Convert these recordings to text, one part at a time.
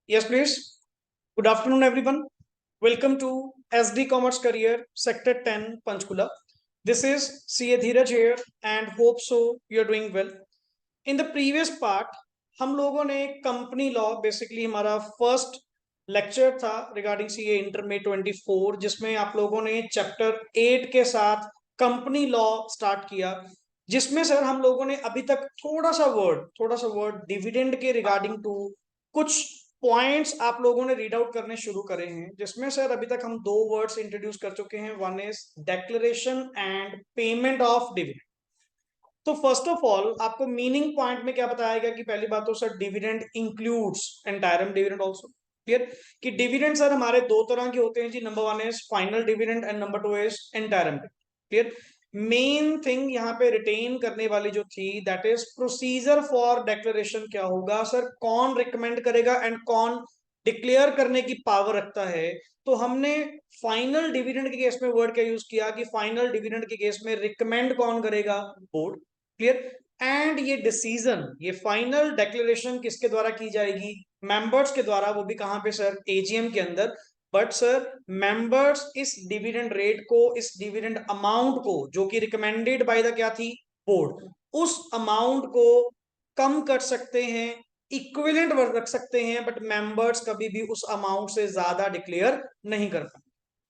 Yes, please. Good afternoon, everyone. Welcome to SD Commerce Career Sector 10, Panchkula. This is CA Dheeraj here and hope so you're doing well. In the previous part, हम लोगों ने company law basically हमारा first lecture था regarding CA inter में 24 जिसमें आप लोगों ने चैप्टर 8 के साथ कंपनी लॉ स्टार्ट किया जिसमें सर हम लोगों ने अभी तक थोड़ा सा वर्ड डिविडेंड के रिगार्डिंग टू कुछ पॉइंट्स आप लोगों ने रीड आउट करने शुरू करे हैं जिसमें सर अभी तक हम दो वर्ड्स इंट्रोड्यूस कर चुके हैं। One is declaration and payment of dividend. तो फर्स्ट ऑफ ऑल आपको मीनिंग पॉइंट में क्या बताया गया कि पहली बात तो sir dividend includes interim dividend also. Clear कि डिविडेंड सर हमारे दो तरह के होते हैं जी। Number one is final dividend and number two is interim. Clear. Main thing यहाँ पे रिटेन करने वाली जो थी that is procedure for declaration क्या होगा सर, कौन रिकमेंड करेगा एंड कौन डिक्लेयर करने की पावर रखता है। तो हमने फाइनल डिविडेंड के केस में वर्ड क्या यूज किया कि फाइनल डिविडेंड के केस में रिकमेंड कौन करेगा, बोर्ड। क्लियर। एंड ये डिसीजन, ये फाइनल डिक्लेरेशन किसके द्वारा की जाएगी, मेंबर्स के द्वारा, वो भी कहां पे सर, एजीएम के अंदर। बट सर मेंबर्स इस डिविडेंड रेट को, इस डिविडेंड अमाउंट को जो कि रिकमेंडेड बाय द क्या थी, बोर्ड, उस अमाउंट को कम कर सकते हैं, इक्विवेलेंट रख सकते हैं, बट मेंबर्स कभी भी उस अमाउंट से ज्यादा डिक्लेयर नहीं कर पाए।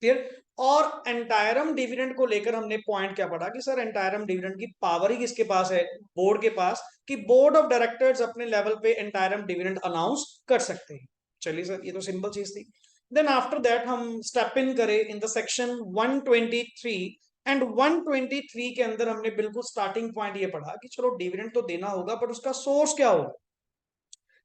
क्लियर। और एंटायरम डिविडेंड को लेकर हमने पॉइंट क्या पढ़ा कि सर एंटायरम डिविडेंड की पावर ही किसके पास है, बोर्ड के पास, कि बोर्ड ऑफ डायरेक्टर्स अपने लेवल पे एंटायरम डिविडेंड अनाउंस कर सकते हैं। चलिए सर ये तो सिंपल चीज थी। देन आफ्टर दैट हम स्टेप इन करें इन द सेक्शन 123 एंड 123 के अंदर हमने बिल्कुल स्टार्टिंग पॉइंट ये पढ़ा कि चलो डिविडेंड तो देना होगा बट उसका सोर्स क्या होगा।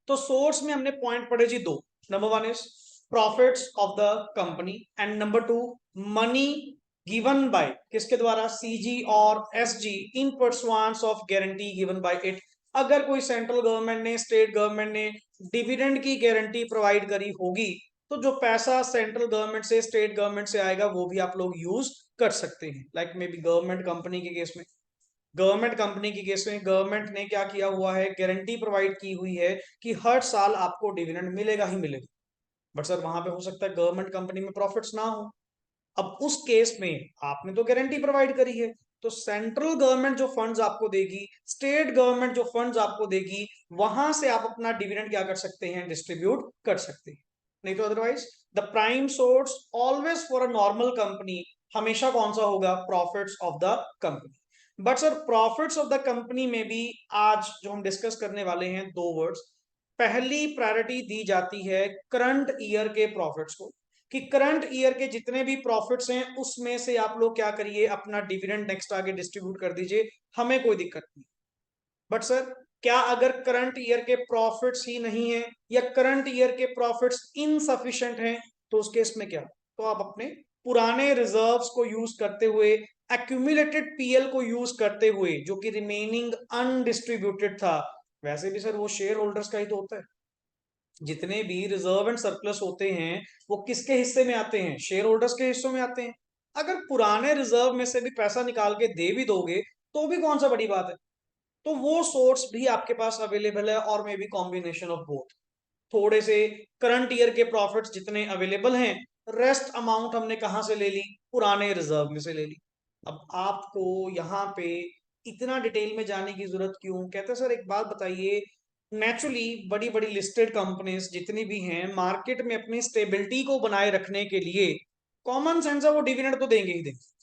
तो सोर्स में हमने पॉइंट पढ़े जी दो। Number one is profits of the company and number two money given by किसके द्वारा, सीजी और SG in pursuance of guarantee given by it. अगर कोई सेंट्रल गवर्नमेंट ने, स्टेट गवर्नमेंट ने डिविडेंड की गारंटी प्रोवाइड करी होगी तो जो पैसा सेंट्रल गवर्नमेंट से, स्टेट गवर्नमेंट से आएगा वो भी आप लोग यूज कर सकते हैं। Like may be government company के केस में, गवर्नमेंट कंपनी की केस में गवर्नमेंट ने क्या किया हुआ है, गारंटी प्रोवाइड की हुई है कि हर साल आपको डिविडेंड मिलेगा ही मिलेगा। बट सर वहां पे हो सकता है गवर्नमेंट कंपनी में प्रॉफिट्स ना हो। अब उस केस में आपने तो गारंटी प्रोवाइड करी है, तो सेंट्रल गवर्नमेंट जो फंड्स आपको देगी, स्टेट गवर्नमेंट जो फंड्स आपको देगी, वहां से आप अपना डिविडेंड क्या कर सकते हैं, डिस्ट्रीब्यूट कर सकते हैं। नहीं तो otherwise the prime source always for a normal company हमेशा कौन सा होगा, profits of the company. But sir profits of the company में भी आज जो हम डिस्कस करने वाले हैं दो वर्ड्स, पहली प्रायोरिटी दी जाती है करंट ईयर के प्रॉफिट्स को, कि करंट ईयर के जितने भी प्रॉफिट्स हैं उसमें से आप लोग क्या करिए, अपना डिविडेंड नेक्स्ट आगे डिस्ट्रीब्यूट कर दीजिए, हमें कोई दिक्कत नहीं। बट सर क्या अगर करंट ईयर के प्रॉफिट्स ही नहीं है या करंट ईयर के प्रॉफिट्स इनसफिशिएंट हैं, तो उस केस में क्या, तो आप अपने पुराने रिजर्व्स को यूज करते हुए, एक्यूमुलेटेड पीएल को यूज करते हुए, जो कि रिमेनिंग अनडिस्ट्रीब्यूटेड था, वैसे भी सर वो शेयर होल्डर्स का ही तो होता है। जितने भी रिजर्व एंड सरप्लस होते हैं वो किसके हिस्से में आते हैं, शेयर होल्डर्स के हिस्सों में आते हैं। अगर पुराने रिजर्व में से भी पैसा निकाल के दे भी दोगे तो भी कौन सा बड़ी बात है। तो वो सोर्स भी आपके पास अवेलेबल है, और may be combination of both. थोड़े से करंट ईयर के प्रॉफिट्स जितने अवेलेबल हैं, रेस्ट अमाउंट हमने कहां से ले ली, पुराने रिजर्व में से ले ली। अब आपको यहाँ पे इतना डिटेल में जाने की जरूरत क्यों, कहते हैं सर एक बात बताइए, नेचुरली बड़ी बड़ी लिस्टेड कंपनीज जितनी भी हैं मार्केट में अपनी स्टेबिलिटी को बनाए रखने के लिए कॉमन सेंस है वो डिविडेंड तो देंगे ही देंगे।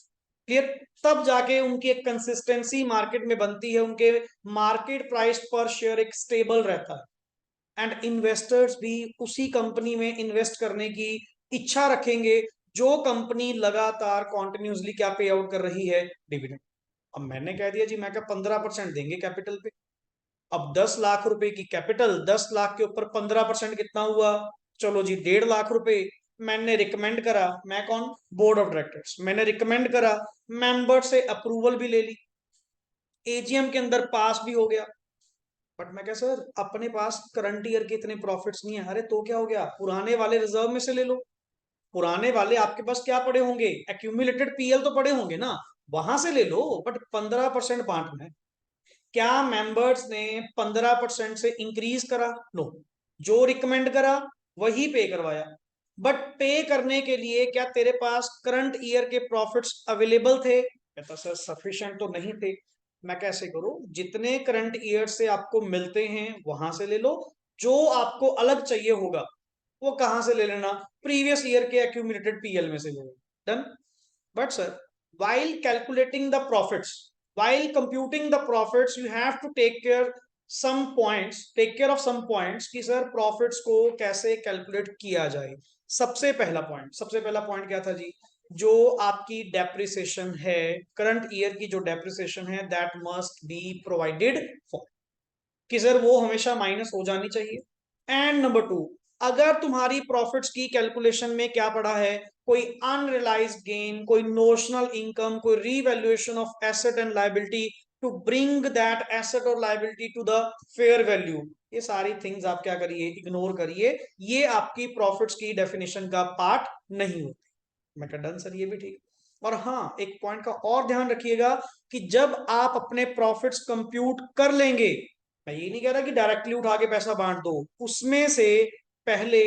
क्लियर। तब जाके उनकी एक कंसिस्टेंसी मार्केट में बनती है, उनके मार्केट प्राइस पर शेयर एक स्टेबल रहता है, एंड इन्वेस्टर्स भी उसी कंपनी में इन्वेस्ट करने की इच्छा रखेंगे जो कंपनी लगातार कॉन्टिन्यूसली क्या पे आउट कर रही है, डिविडेंड। अब मैंने कह दिया जी, मैं क्या 15% देंगे कैपिटल पे। अब 10 लाख रुपए की कैपिटल, 10 लाख के ऊपर 15% कितना हुआ, चलो जी 1.5 लाख रुपए। मैंने रिकमेंड करा, मैं कौन, बोर्ड ऑफ डायरेक्टर्स, मैंने रिकमेंड करा, मेंबर से अप्रूवल भी ले ली, एजीएम के अंदर पास भी हो गया। बट मैं क्या सर, अपने पास करंट ईयर के इतने प्रॉफिट्स नहीं है, अरे तो क्या हो गया, पुराने वाले रिजर्व में से ले लो। पुराने वाले आपके पास क्या पड़े होंगे, एक्यूमुलेटेड पीएल तो पड़े होंगे ना, वहां से ले लो। बट 15% बांटना है, क्या मेंबर्स ने 15% से इंक्रीज करा, नो। जो रिकमेंड करा वही पे करवाया, बट पे करने के लिए क्या तेरे पास करंट ईयर के प्रॉफिट्स अवेलेबल थे? कहता सर सफिशिएंट तो नहीं थे। मैं कैसे करूं? जितने करंट ईयर से आपको मिलते हैं वहां से ले लो, जो आपको अलग चाहिए होगा वो कहां से ले लेना? प्रीवियस ईयर के एक्यूमुलेटेड पीएल में से ले लेना। Done. But sir, while calculating the profits, while computing the profits, you have to take care of some points कि सर प्रॉफिट्स को कैसे कैलकुलेट किया जाए। सबसे पहला पॉइंट क्या था जी? जो आपकी डेप्रिसिएशन है, करंट ईयर की जो डेप्रिसिएशन है, that must be provided for, कि सर वो हमेशा माइनस हो जानी चाहिए। एंड नंबर टू, अगर तुम्हारी प्रॉफिट्स की कैलकुलेशन में क्या पड़ा है, कोई अनरियलाइज्ड गेन, कोई नोशनल इनकम, कोई revaluation of asset and liability to bring that asset और liability to the fair value, ये सारी थिंग्स आप क्या करिए? इग्नोर करिए। ये आपकी प्रॉफिट्स की डेफिनेशन का पार्ट नहीं होती। मैं कहा डन सर, ये भी ठीक। और हाँ, एक पॉइंट का और ध्यान रखिएगा कि जब आप अपने प्रॉफिट्स कंप्यूट कर लेंगे, मैं ये नहीं कह रहा कि डायरेक्टली उठा के पैसा बांट दो, उसमें से पहले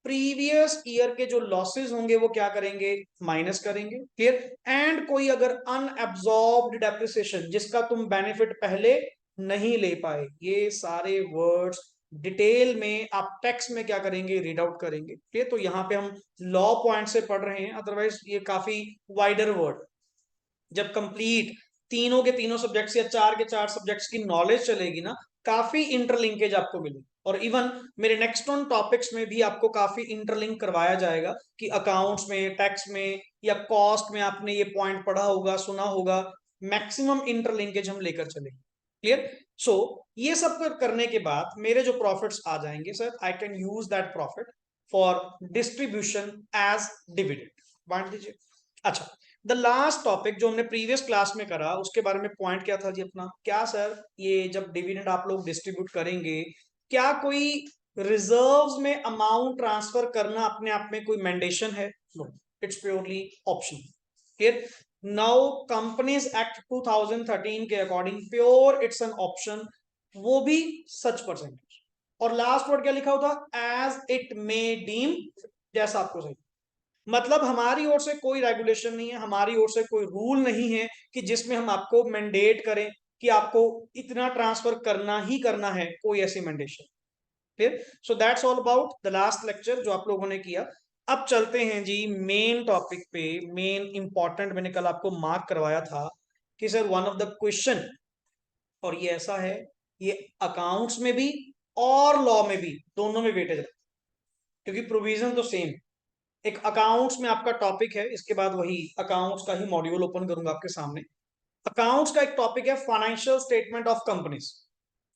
प्रीवियस ईयर के जो लॉसेस होंगे वो क्या करेंगे? माइनस करेंगे। क्लियर? एंड कोई अगर अनएब्सॉर्ब्ड डेप्रिसिएशन जिसका तुम बेनिफिट पहले नहीं ले पाए, ये सारे वर्ड्स डिटेल में आप टेक्स्ट में क्या करेंगे? रीड आउट करेंगे। ठीक, तो यहाँ पे हम लॉ पॉइंट से पढ़ रहे हैं, अदरवाइज ये काफी वाइडर वर्ड। जब कंप्लीट तीनों के तीनों सब्जेक्ट्स या चार के चार सब्जेक्ट्स की नॉलेज चलेगी ना, काफी इंटरलिंकेज आपको मिलेगी। और इवन मेरे नेक्स्ट ऑन टॉपिक्स में भी आपको काफी इंटरलिंक करवाया जाएगा कि अकाउंट्स में, टैक्स में या कॉस्ट में आपने ये पॉइंट पढ़ा होगा, सुना होगा। मैक्सिमम इंटरलिंकेज हम लेकर चलेंगे। क्लियर? सो ये सब करने के बाद मेरे जो प्रॉफिट्स आ जाएंगे sir, I can use that profit for distribution as dividend. बांट दीजिए। अच्छा, द लास्ट टॉपिक जो हमने प्रीवियस क्लास में करा, उसके बारे में पॉइंट क्या था जी अपना? क्या सर, ये जब डिविडेंड आप लोग डिस्ट्रीब्यूट करेंगे, क्या कोई रिजर्व्स में अमाउंट ट्रांसफर करना अपने आप में कोई मैंडेशन है? No, it's purely option. Clear? Now companies act 2013 के according pure it's an option, वो भी सच परसेंटेज। और लास्ट वर्ड क्या लिखा होता? एज इट मे डीम, जैसा आपको सही। मतलब हमारी ओर से कोई रेगुलेशन नहीं है, हमारी ओर से कोई रूल नहीं है कि जिसमें हम आपको मैंडेट करें कि आपको इतना ट्रांसफर करना ही करना है, कोई ऐसी मैंडेशन। फिर so that's all about the last lecture जो आप लोगों ने किया। अब चलते हैं जी मेन टॉपिक पे। मेन इंपॉर्टेंट मैंने कल आपको मार्क करवाया था कि sir one of the question, और ये ऐसा है, ये अकाउंट्स में भी और लॉ में भी, दोनों में वेटेज है, क्योंकि प्रोविजन तो सेम। एक अकाउंट्स में आपका टॉपिक है, इसके बाद वही अकाउंट्स का ही मॉड्यूल ओपन करूंगा आपके सामने। अकाउंट्स का एक टॉपिक है financial statement of companies,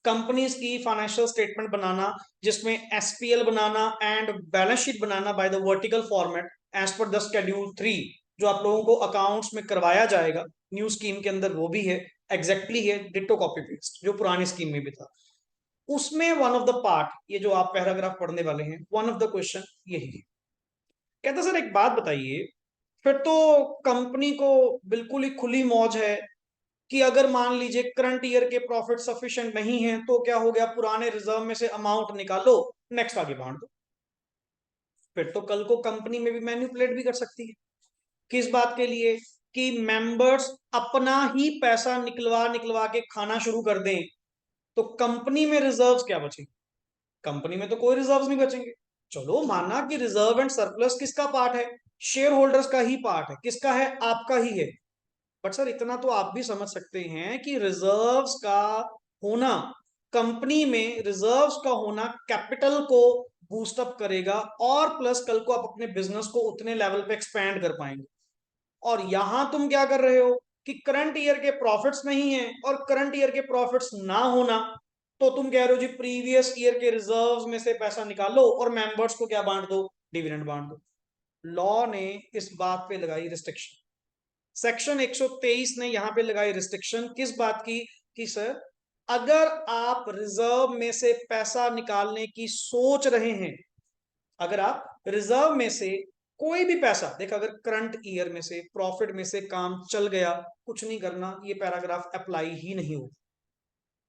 companies की फाइनेंशियल स्टेटमेंट बनाना, जिसमें एसपीएल बनाना एंड बैलेंस शीट बनाना by the vertical format as per the schedule 3, जो आप लोगों को अकाउंट्स में करवाया जाएगा न्यू स्कीम के अंदर, वो भी है एग्जैक्टली है डिटो कॉपी पेस्ट जो पुरानी स्कीम में भी था। उसमें वन ऑफ द पार्ट, ये जो आप पैराग्राफ पढ़ने वाले हैं, वन ऑफ द क्वेश्चन यही है। कहता सर एक बात बताइए, फिर तो कंपनी को बिल्कुल ही खुली मौज है कि अगर मान लीजिए करंट ईयर के प्रॉफिट सफिशिएंट नहीं है तो क्या हो गया, पुराने रिजर्व में से अमाउंट निकालो, नेक्स्ट आगे बांट दो। फिर तो कल को कंपनी में भी मैन्युपुलेट भी कर सकती है। किस बात के लिए? कि मेंबर्स अपना ही पैसा निकलवा निकलवा के खाना शुरू कर दें, तो कंपनी में रिजर्व्स क्या बचेंगे? कंपनी में तो कोई रिजर्व्स नहीं बचेंगे। चलो माना कि रिजर्व एंड सरप्लस किसका पार्ट है? शेयर होल्डर्स का ही पार्ट है। किसका है? आपका ही है। बट सर इतना तो आप भी समझ सकते हैं कि रिजर्व्स का होना, कंपनी में रिजर्व्स का होना कैपिटल को बूस्ट अप करेगा, और प्लस कल को आप अपने बिजनेस को उतने लेवल पे एक्सपैंड कर पाएंगे। और यहां तुम क्या कर रहे हो कि करंट ईयर के प्रॉफिट्स नहीं है, और करंट ईयर के प्रॉफिट्स ना होना, तो तुम कह रहे हो जी प्रीवियस ईयर के रिजर्व्स में से पैसा निकालो और मेंबर्स को क्या बांट दो? डिविडेंड बांट दो। लॉ ने इस बात पे लगाई रिस्ट्रिक्शन, सेक्शन 123 ने यहां पे लगाई रिस्ट्रिक्शन। किस बात की? कि सर अगर आप रिजर्व में से पैसा निकालने की सोच रहे हैं, अगर आप रिजर्व में से कोई भी पैसा, देख अगर करंट ईयर में से प्रॉफिट में से काम चल गया, कुछ नहीं करना, ये पैराग्राफ अप्लाई ही नहीं होगा।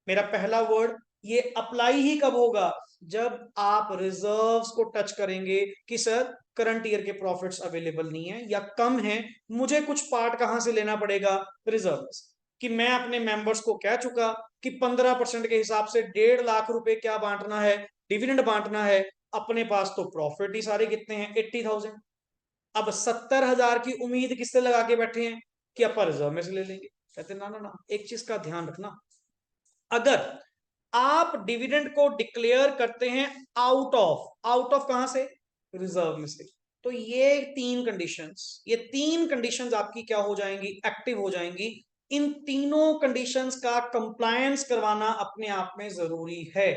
मेरा पहला वर्ड ये अप्लाई ही कब होगा, जब आप रिजर्व्स को टच करेंगे कि सर करंट ईयर के प्रॉफिट्स अवेलेबल नहीं है या कम है, मुझे कुछ पार्ट कहां से लेना पड़ेगा, रिजर्व्स। कि मैं अपने मेंबर्स को कह चुका कि 15% के हिसाब से 1.5 लाख रुपए क्या बांटना है, डिविडेंड बांटना है। अपने पास तो प्रॉफिट ही सारे कितने हैं, 80,000। अब 70,000 की उम्मीद किससे लगा के बैठे हैं कि अपन रिजर्व में से ले लेंगे। कहते ना ना ना, एक चीज का ध्यान रखना, अगर आप डिविडेंड को डिक्लेयर करते हैं आउट ऑफ कहां से, रिजर्व में से, तो ये तीन कंडीशंस आपकी क्या हो जाएंगी, एक्टिव हो जाएंगी। इन तीनों कंडीशंस का कंप्लायंस करवाना अपने आप में जरूरी है।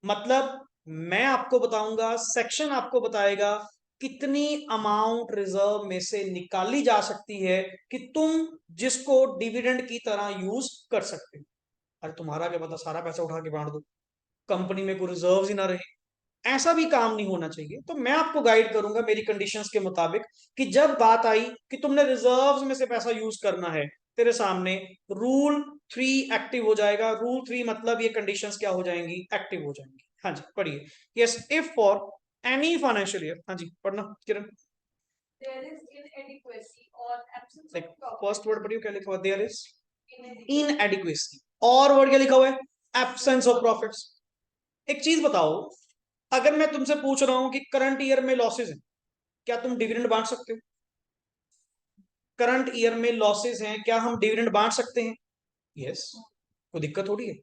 मतलब मैं आपको बताऊंगा, सेक्शन आपको बताएगा कितनी अमाउंट रिजर्व में से निकाली जा सकती है कि तुम जिसको डिविडेंड की तरह यूज कर सकते हो। अरे तुम्हारा क्या पता सारा पैसा उठा के बांट दो, कंपनी में कोई रिजर्व ही ना रहे। ऐसा भी काम नहीं होना चाहिए। तो मैं आपको गाइड करूंगा मेरी कंडीशंस के मुताबिक कि जब बात आई कि तुमने रिजर्व्स में से पैसा यूज करना है, तेरे सामने रूल 3 एक्टिव हो जाएगा। रूल 3 मतलब ये कंडीशंस क्या हो जाएंगी, एक्टिव हो जाएंगी। हाँ जी पढ़िए। Yes, if for any financial year, हाँ जी पढ़ना किरण। There is inadequacy or absence like of profit. First word पढ़ियो, क्या लिखा हुआ, देयर इज इनएडिक्वेसी, और वर्ड क्या लिखा हुआ है, एब्सेंस ऑफ प्रॉफिट्स। एक चीज बताओ, अगर मैं तुमसे पूछ रहा हूं कि करंट ईयर में लॉसेज है, क्या तुम डिविडेंड बांट सकते हो? करंट ईयर में लॉसेज हैं, क्या हम डिविडेंड बांट सकते हैं? यस, कोई दिक्कत थोड़ी है।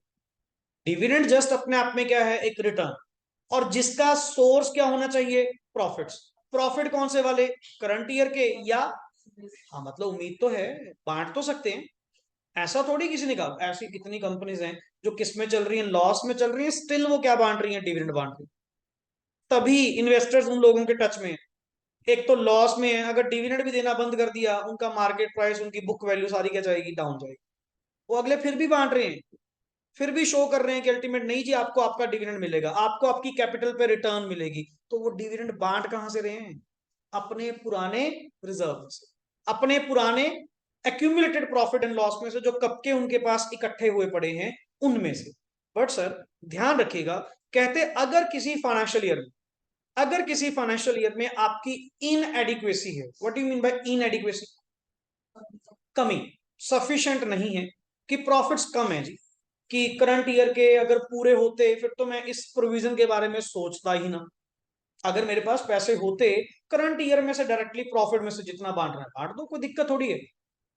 डिविडेंड जस्ट अपने आप में क्या है, एक रिटर्न, और जिसका सोर्स क्या होना चाहिए, प्रॉफिट्स। प्रॉफिट कौन से वाले, करंट ईयर के या, हाँ मतलब उम्मीद तो है, बांट तो सकते हैं। ऐसा थोड़ी किसी ने कहा, ऐसी कितनी कंपनीज हैं जो किस में चल रही हैं, लॉस में चल रही हैं, स्टिल वो क्या बांट रही हैं, डिविडेंड बांट रही हैं। तभी इन्वेस्टर्स उन लोगों के टच में है। एक तो लॉस में है, अगर डिविडेंड भी देना बंद कर दिया, उनका मार्केट प्राइस, उनकी बुक वैल्यू सारी क्या जाएगी, डाउन जाएगी। वो अगले फिर भी बांट रहे हैं, फिर भी शो कर रहे हैं कि अल्टीमेट नहीं जी, आपको आपका डिविडेंड मिलेगा, आपको आपकी कैपिटल पे रिटर्न मिलेगी। तो वो डिविडेंड बांट कहां से रहे हैं, अपने पुराने रिजर्व से, अपने पुराने एक्यूमुलेटेड प्रॉफिट एंड लॉस में से, जो कब के उनके पास इकट्ठे हुए पड़े हैं उनमें से। बट सर ध्यान रखिएगा, कहते अगर किसी फाइनेंशियल ईयर में आपकी इनएडिक्वेसी है, what you mean bye inadequacy, कमी, सफिशिएंट नहीं है, कि प्रॉफिट्स कम है जी, कि करंट ईयर के अगर पूरे होते फिर तो मैं इस प्रोविजन के बारे में सोचता ही ना। अगर मेरे पास पैसे होते, करंट ईयर में से डायरेक्टली प्रॉफिट में से जितना बांट रहा है बांट दो, कोई दिक्कत थोड़ी है।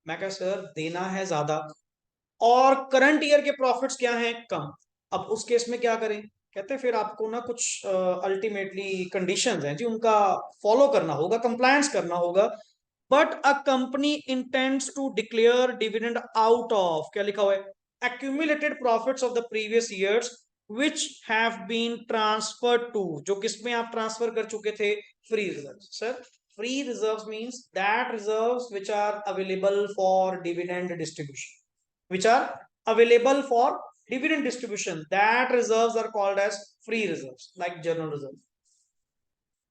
मैं कहा सर देना है ज्यादा, और करंट ईयर के प्रॉफिट्स क्या हैं, कम। अब उस केस में क्या करें, कहते फिर आपको ना कुछ अल्टीमेटली कंडीशंस हैं जी, उनका फॉलो करना होगा, कंप्लायंस करना होगा। But a company intends to declare dividend out of, क्या लिखा हुआ है, accumulated profits of the previous years which have been transferred to, जो किसमें आप ट्रांसफर कर चुके थे, free reserve. Sir free reserve means that reserves which are available for dividend distribution, which are available for dividend distribution, that reserves are called as free reserves, like general reserve,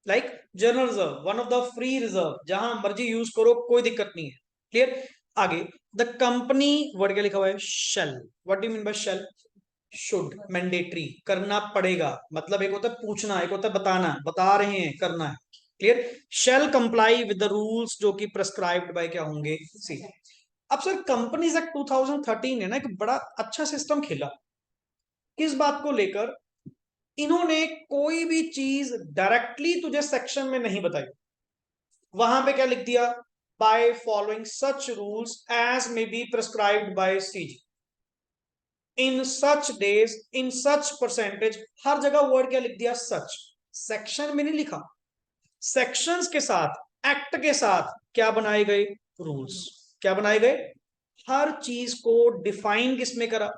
like general reserve, one of the free reserve, जहां मर्जी use करो, कोई दिक्कत नहीं है। Clear. आगे, the company, word क्या लिखा हुआ है, shall, what do you mean by shall, should, mandatory, करना पड़ेगा, मतलब एक होता है पूछना, एक होता है बताना, बता रहे हैं करना है। Clear. Shall comply with the rules जो कि प्रेस्क्राइब्ड बाय क्या होंगे, सी। अब सर कंपनीज एक्ट 2013 है ना, एक बड़ा अच्छा सिस्टम खेला, किस बात को लेकर, इन्होंने कोई भी चीज डायरेक्टली तुझे सेक्शन में नहीं बताई, वहां पे क्या लिख दिया, by following such rules as may be prescribed by CG in such days in such percentage, हर जगह वर्ड क्या लिख दिया, सच। सेक्शन में नहीं लिखा, सेक्शंस के साथ, एक्ट के साथ क्या बनाए गए, रूल्स। क्या बनाए गए, हर चीज को डिफाइन किसमें करा,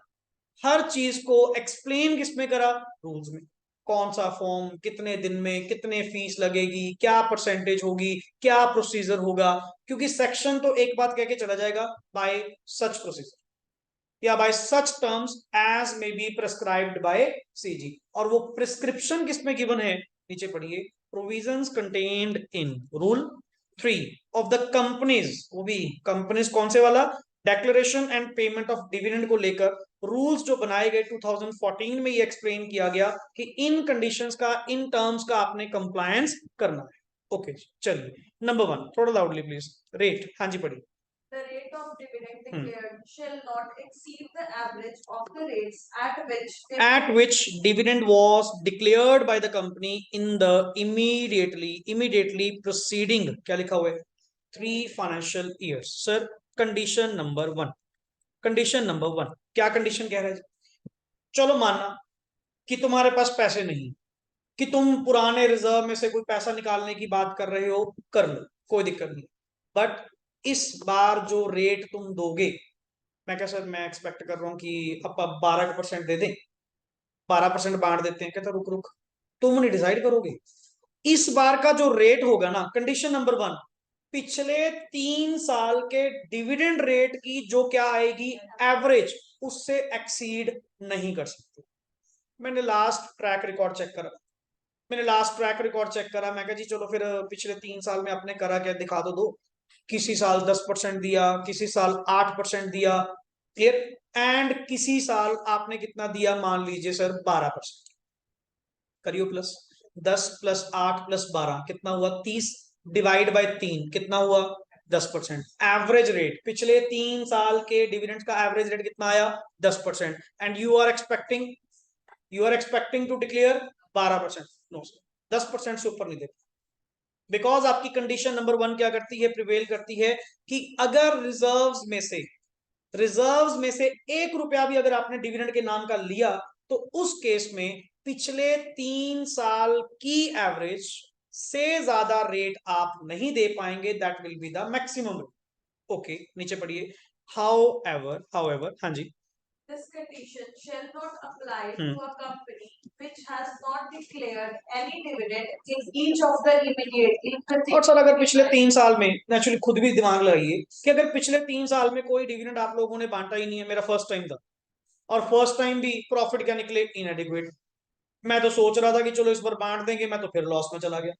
हर चीज को एक्सप्लेन किसमें करा, रूल्स में। कौन सा फॉर्म, कितने दिन में, कितने फीस लगेगी, क्या परसेंटेज होगी, क्या प्रोसीजर होगा। क्योंकि सेक्शन तो एक बात कह के चला जाएगा, बाय सच प्रोसीजर या by such terms as may be prescribed by CG, और वो प्रिस्क्रिप्शन किसमें गिवन है, नीचे पढ़िए, provisions contained in rule 3 of the companies, वो भी कंपनीज कौन से वाला, declaration and payment of dividend को लेकर रूल्स जो बनाए गए 2014 में, ये एक्सप्लेन किया गया कि इन कंडीशंस का, इन टर्म्स का आपने कंप्लायंस करना है। ओके, चलिए नंबर 1, थोड़ा लाउडली प्लीज। रेट, हाँ जी पढ़िए। The rate of dividend declared shall not exceed the average of the rates at which dividend was declared by the company in the immediately preceding, क्या लिखा हुआ है, 3 financial years। Sir condition number 1, condition number 1 क्या condition कह रहा है? चलो माना कि तुम्हारे पास पैसे नहीं, कि तुम पुराने रिजर्व में से कोई पैसा निकालने की बात कर रहे हो, कर लो, कोई दिक्कत नहीं। बट इस बार जो रेट तुम दोगे, मैं क्या सर, मैं एक्सपेक्ट कर रहा हूं कि अब 12% दे दें, 12% बांट देते हैं। कहता रुक रुक, तुम नहीं डिसाइड करोगे। इस बार का जो रेट होगा ना, कंडीशन नंबर 1, पिछले 3 साल के डिविडेंड रेट की जो क्या आएगी, एवरेज, उससे एक्सीड नहीं कर सकते। मैंने लास्ट ट्रैक रिकॉर्ड चेक करा, मैं कहा जी चलो फिर पिछले 3 साल में आपने करा क्या, दिखा दो। किसी साल 10% दिया, किसी साल 8% दिया, क्लियर। एंड किसी साल आपने कितना दिया, मान लीजिए सर 12%। करियो प्लस 10 प्लस 8 प्लस 12 कितना हुआ, 30, डिवाइड बाय 3 कितना हुआ, 10%। एवरेज रेट पिछले 3 साल के डिविडेंड का एवरेज रेट कितना आया, 10%। And you are expecting to declare 12%। No sir, 10% से ऊपर नहीं देते, बिकॉज आपकी कंडीशन नंबर 1 क्या करती है, प्रिवेल करती है कि अगर रिजर्व्स में से 1 रुपया भी अगर आपने डिविडेंड के नाम का लिया, तो उस केस में पिछले 3 साल की एवरेज से ज्यादा रेट आप नहीं दे पाएंगे, that will be the maximum. Okay, नीचे पढ़िए। हाउएवर, हाँ जी। This condition shall not apply to a company which has not declared any dividend in each of the immediately preceding। और सर अगर पिछले 3 साल में, नेचुरली खुद भी दिमाग लगाइए कि अगर पिछले 3 साल में कोई डिविडेंड आप लोगों ने बांटा ही नहीं है, मेरा फर्स्ट टाइम था, और फर्स्ट टाइम भी प्रॉफिट क्या निकले, इनएडिक्वेट। मैं तो सोच रहा था कि चलो इस बार बांट देंगे, मैं तो फिर लॉस में चला गया।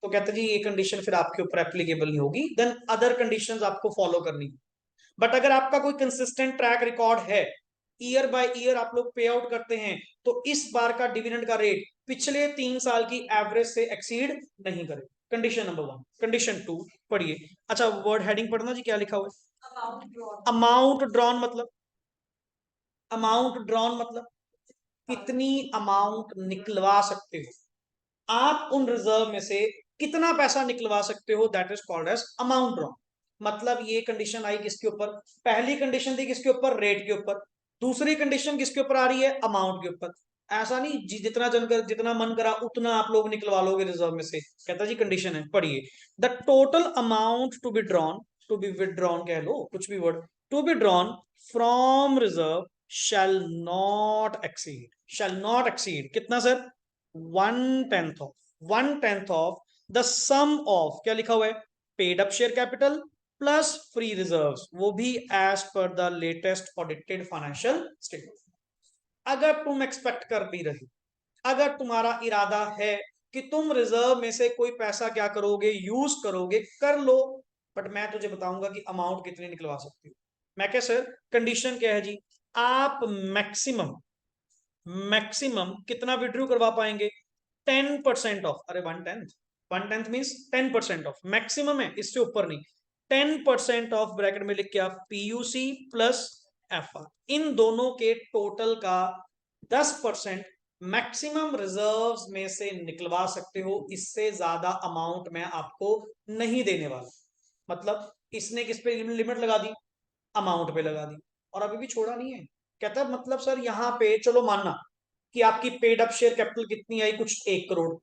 तो कहते जी ये कंडीशन फिर आपके ऊपर एप्लीकेबल नहीं होगी, देन अदर कंडीशंस आपको फॉलो करनी। बट अगर आपका कोई कंसिस्टेंट ट्रैक रिकॉर्ड है, ईयर बाय ईयर आप लोग पे आउट करते हैं, तो इस बार का डिविडेंड का रेट पिछले 3 साल की एवरेज से एक्सीड नहीं करे। Condition number 1। कंडीशन 2 पढ़िए। अच्छा, वर्ड हेडिंग पढ़ना जी, क्या लिखा हुआ है? अमाउंट ड्रॉन मतलब कितनी अमाउंट निकलवा सकते हो आप उन रिजर्व में से, कितना पैसा निकलवा सकते हो, that is called as amount drawn. मतलब ये कंडीशन आई किसके ऊपर, पहली कंडीशन थी किसके ऊपर, रेट के ऊपर। दूसरी कंडीशन किसके ऊपर आ रही है, अमाउंट के ऊपर। ऐसा नहीं जितना मन करा उतना आप लोग निकलवा लोगे रिजर्व में से। कहता जी कंडीशन है, पढ़िए। The total amount to be drawn, to be withdrawn कह लो, कुछ भी word, to be drawn from reserve shall not exceed कितना sir, 1/10 of the sum of, क्या लिखा हुआ है, paid up share capital plus free reserves, वो भी as per the latest audited financial statement. अगर तुम एक्सपेक्ट कर भी रहे, अगर तुम्हारा इरादा है कि तुम रिजर्व में से कोई पैसा क्या करोगे, यूज करोगे, कर लो। बट मैं तुझे बताऊंगा कि अमाउंट कितनी निकलवा सकती हो। मैं क्या सर, कंडीशन क्या है जी, आप मैक्सिमम कितना विड्रू करवा पाएंगे, 10% ऑफ, अरे 1/10 मीन्स 10% ऑफ, मैक्सिमम है, इससे ऊपर नहीं। 10% ऑफ ब्रैकेट में लिख के आप पीयूसी प्लस एफआर, इन दोनों के टोटल का 10% मैक्सिमम रिजर्व्स में से निकलवा सकते हो। इससे ज्यादा अमाउंट मैं आपको नहीं देने वाला। मतलब इसने किस पे लिमिट लगा दी, अमाउंट पे लगा दी, और अभी भी छोड़ा नहीं है। कहता मतलब सर यहाँ पे चलो मानना कि आपकी पेड अप शेयर कैपिटल कितनी आई, कुछ 1 crore.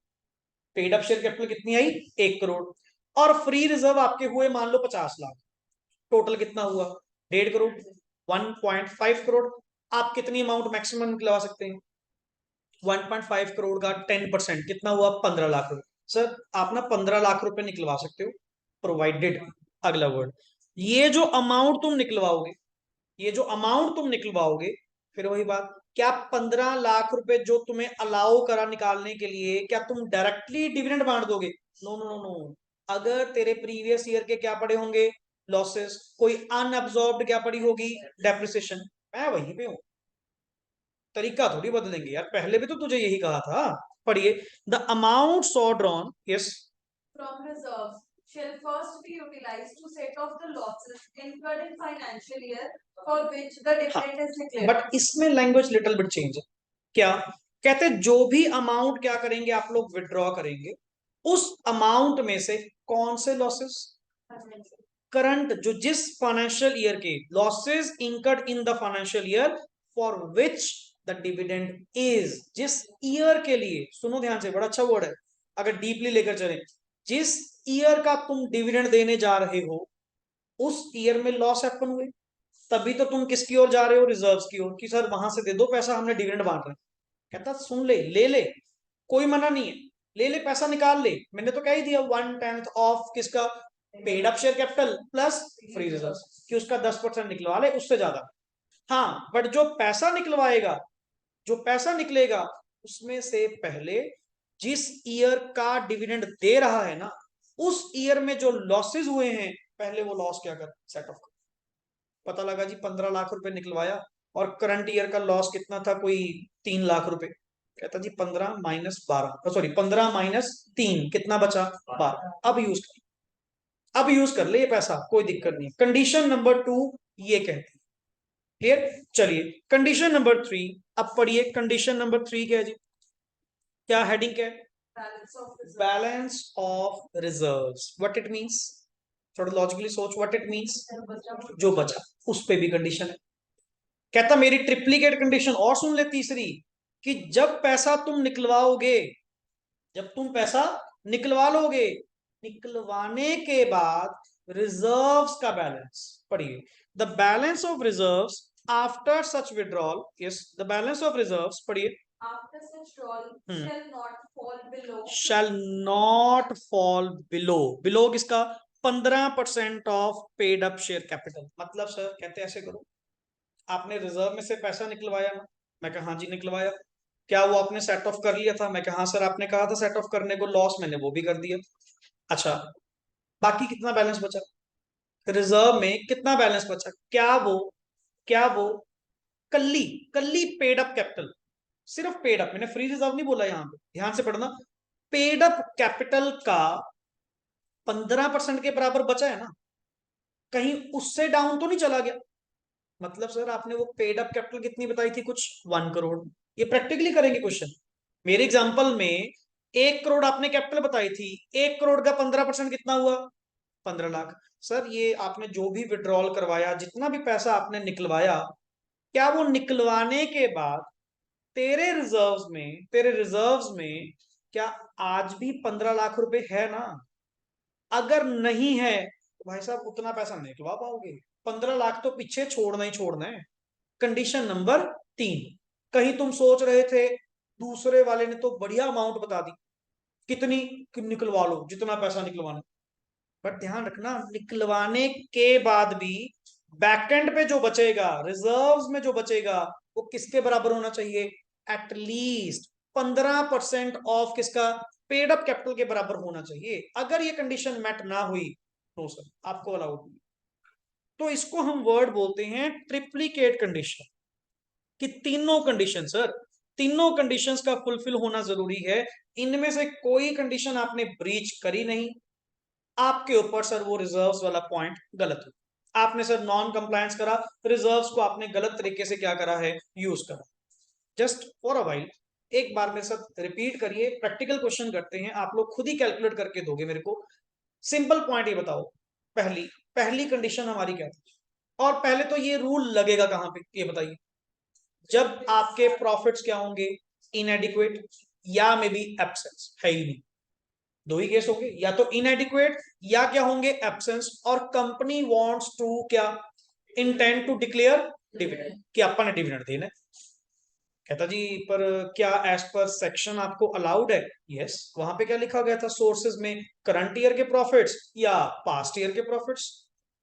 Paid up share capital कितनी आई, 1 करोड़, और फ्री रिजर्व आपके हुए मान लो 50 लाख। टोटल कितना हुआ, 1.5 करोड़, 1.5 करोड़। आप कितनी अमाउंट मैक्सिमम निकलवा सकते हैं, 1.5 करोड़ का 10% कितना हुआ, 15 लाख रुपए। सर आप ना 15 लाख रुपए निकलवा सकते हो, प्रोवाइडेड, अगला वर्ड, ये जो अमाउंट तुम निकलवाओगे, फिर वही बात, क्या 15 लाख रुपए जो तुम्हें अलाउ करा निकालने के लिए, क्या तुम डायरेक्टली डिविडेंड बांट दोगे? No no no no. अगर तेरे प्रीवियस ईयर के क्या पड़े होंगे, लॉसेस, कोई अनअब्सॉर्ब्ड क्या पड़ी होगी, डेप्रिसिएशन। मैं वहीं पे हूं, तरीका थोड़ी बदलेंगे यार, पहले भी तो तुझे यही कहा था। पढ़िए, the amount so drawn, yes, from reserves shall first be utilized to set off the losses incurred in financial year for which the dividend is declared. But इसमें लैंग्वेज लिटिल बिट चेंज है। क्या कहते हैं, जो भी amount क्या करेंगे आप लोग विड्रॉ करेंगे, उस अमाउंट में से कौन से लॉसेस, करंट जो जिस फाइनेंशियल ईयर के losses incurred in the financial year for which the dividend is, जिस ईयर के लिए, सुनो ध्यान से, बड़ा अच्छा वर्ड है, अगर डीपली लेकर चले, जिस ईयर का तुम डिविडेंड देने जा रहे हो उस ईयर में लॉस हैपन हुए, तभी तो तुम किसकी ओर जा रहे हो, रिजर्व्स की ओर, कि सर वहां से दे दो पैसा, हमने डिविडेंड बांट रहे हैं। कहता सुन ले, ले ले, कोई मना नहीं है, ले ले पैसा निकाल ले, मैंने तो कह ही दिया 1/10 ऑफ किसका, paid up share capital plus free reserve, कि उसका 10% निकलवा ले, उससे ज्यादा। हाँ, बट जो पैसा निकलवाएगा, जो पैसा निकलेगा, उसमें से पहले जिस ईयर का डिविडेंड दे रहा है ना, उस ईयर में जो लॉसेस हुए हैं, पहले वो लॉस क्या कर, सेट ऑफ कर। पता लगा जी 15 लाख रुपए निकलवाया और करंट ईयर का लॉस कितना था, कोई 3 लाख रुपए। कहता जी 15 माइनस 12, सॉरी 15 माइनस 3 कितना बचा, 12। अब यूज कर, अब यूज कर ले ये पैसा, कोई दिक्कत नहीं। कंडीशन नंबर 2 ये कहती है, क्लियर। चलिए कंडीशन नंबर 3, अब पढ़िए कंडीशन नंबर 3 क्या है जी, क्या हेडिंग क्या है, balance of reserves. What it means, थोड़ा लॉजिकली सोच, व्हाट इट मींस, जो बचा उस पे भी कंडीशन है। कहता मेरी ट्रिप्लीकेट कंडीशन और सुन ले तीसरी, कि जब पैसा तुम निकलवाओगे, जब तुम पैसा निकलवा लोगे, निकलवाने के बाद रिजर्व्स का बैलेंस, पढ़िए, the balance of reserves after such withdrawal, yes, the balance of reserves, पढ़िए, after such drawl shall not fall below, shall not fall below, below किसका, 15% of paid up share capital. मतलब sir कहते ऐसे करो, आपने reserve में से पैसा निकलवाया ना, मैं कहा हाँ जी निकलवाया, क्या वो आपने सेट ऑफ कर लिया था, मैं कहा हाँ सर आपने कहा था सेट ऑफ करने को, लॉस मैंने वो भी कर दिया। अच्छा, बाकी कितना बैलेंस बचा, रिजर्व में कितना बैलेंस बचा, क्या वो कल्ली कल्ली पेड अप कैपिटल, सिर्फ पेड अप, मैंने फ्री रिजर्व नहीं बोला, यहां पे ध्यान से पढ़ना, पेड अप कैपिटल का 15% के बराबर बचा है ना, कहीं उससे डाउन तो नहीं चला गया। मतलब सर आपने वो पेड अप कैपिटल कितनी बताई थी, कुछ 1 करोड़। ये प्रैक्टिकली करेंगे क्वेश्चन, मेरे एग्जांपल में 1 करोड़ आपने कैपिटल बताई थी, 1 करोड़ का 15% कितना हुआ, 15 लाख। सर ये आपने जो भी विड्रॉल करवाया, जितना भी पैसा आपने निकलवाया, क्या वो निकलवाने के बाद तेरे रिजर्व्स में क्या आज भी 15 लाख रुपए है ना, अगर नहीं है तो भाई साहब उतना पैसा नहीं निकलवा पाओगे, 15 लाख तो पीछे छोड़ना ही छोड़ना है। कंडीशन नंबर 3, कहीं तुम सोच रहे थे दूसरे वाले ने तो बढ़िया अमाउंट बता दी, कितनी, कि निकलवा लो जितना पैसा निकलवाना, बट ध्यान रखना निकलवाने के बाद भी बैकएंड पे जो बचेगा, रिजर्व्स में जो बचेगा, वो किसके बराबर होना चाहिए, एटलीस्ट 15% ऑफ किसका, पेड अप कैपिटल के बराबर होना चाहिए। अगर ये कंडीशन मैट ना हुई तो सर आपको अलाउड नहीं। तो इसको हम वर्ड बोलते हैं ट्रिप्लीकेट कंडीशन, कि तीनों कंडीशन, सर तीनों कंडीशंस का फुलफिल होना जरूरी है, इनमें से कोई कंडीशन आपने ब्रीच करी नहीं, आपके ऊपर सर वो रिजर्व्स वाला पॉइंट गलत हुआ, आपने सर नॉन कंप्लायंस करा, रिजर्व्स को आपने गलत तरीके से क्या करा है, यूज करा। जस्ट फॉर अ वाइल एक बार मेरे साथ रिपीट करिए, प्रैक्टिकल क्वेश्चन करते हैं, आप लोग खुद ही कैलकुलेट करके दोगे मेरे को। सिंपल पॉइंट ये बताओ, पहली पहली कंडीशन हमारी क्या थी, और पहले तो ये रूल लगेगा कहां पे, ये बताइए, जब आपके प्रॉफिट्स क्या होंगे, इनएडिक्वेट या मे बी एब्सेंस, है ही नहीं, दो ही केस होंगे, या तो इनएडिक्वेट या क्या होंगे, एब्सेंस, और कंपनी वांट्स टू क्या, इंटेंड टू डिक्लेयर डिविडेंड, कि अपन ने डिविडेंड देना है। कहता जी पर क्या एज पर सेक्शन आपको अलाउड है, यस, वहां पे क्या लिखा गया था सोर्सेज में, करंट ईयर के प्रॉफिट्स या पास्ट ईयर के प्रॉफिट्स,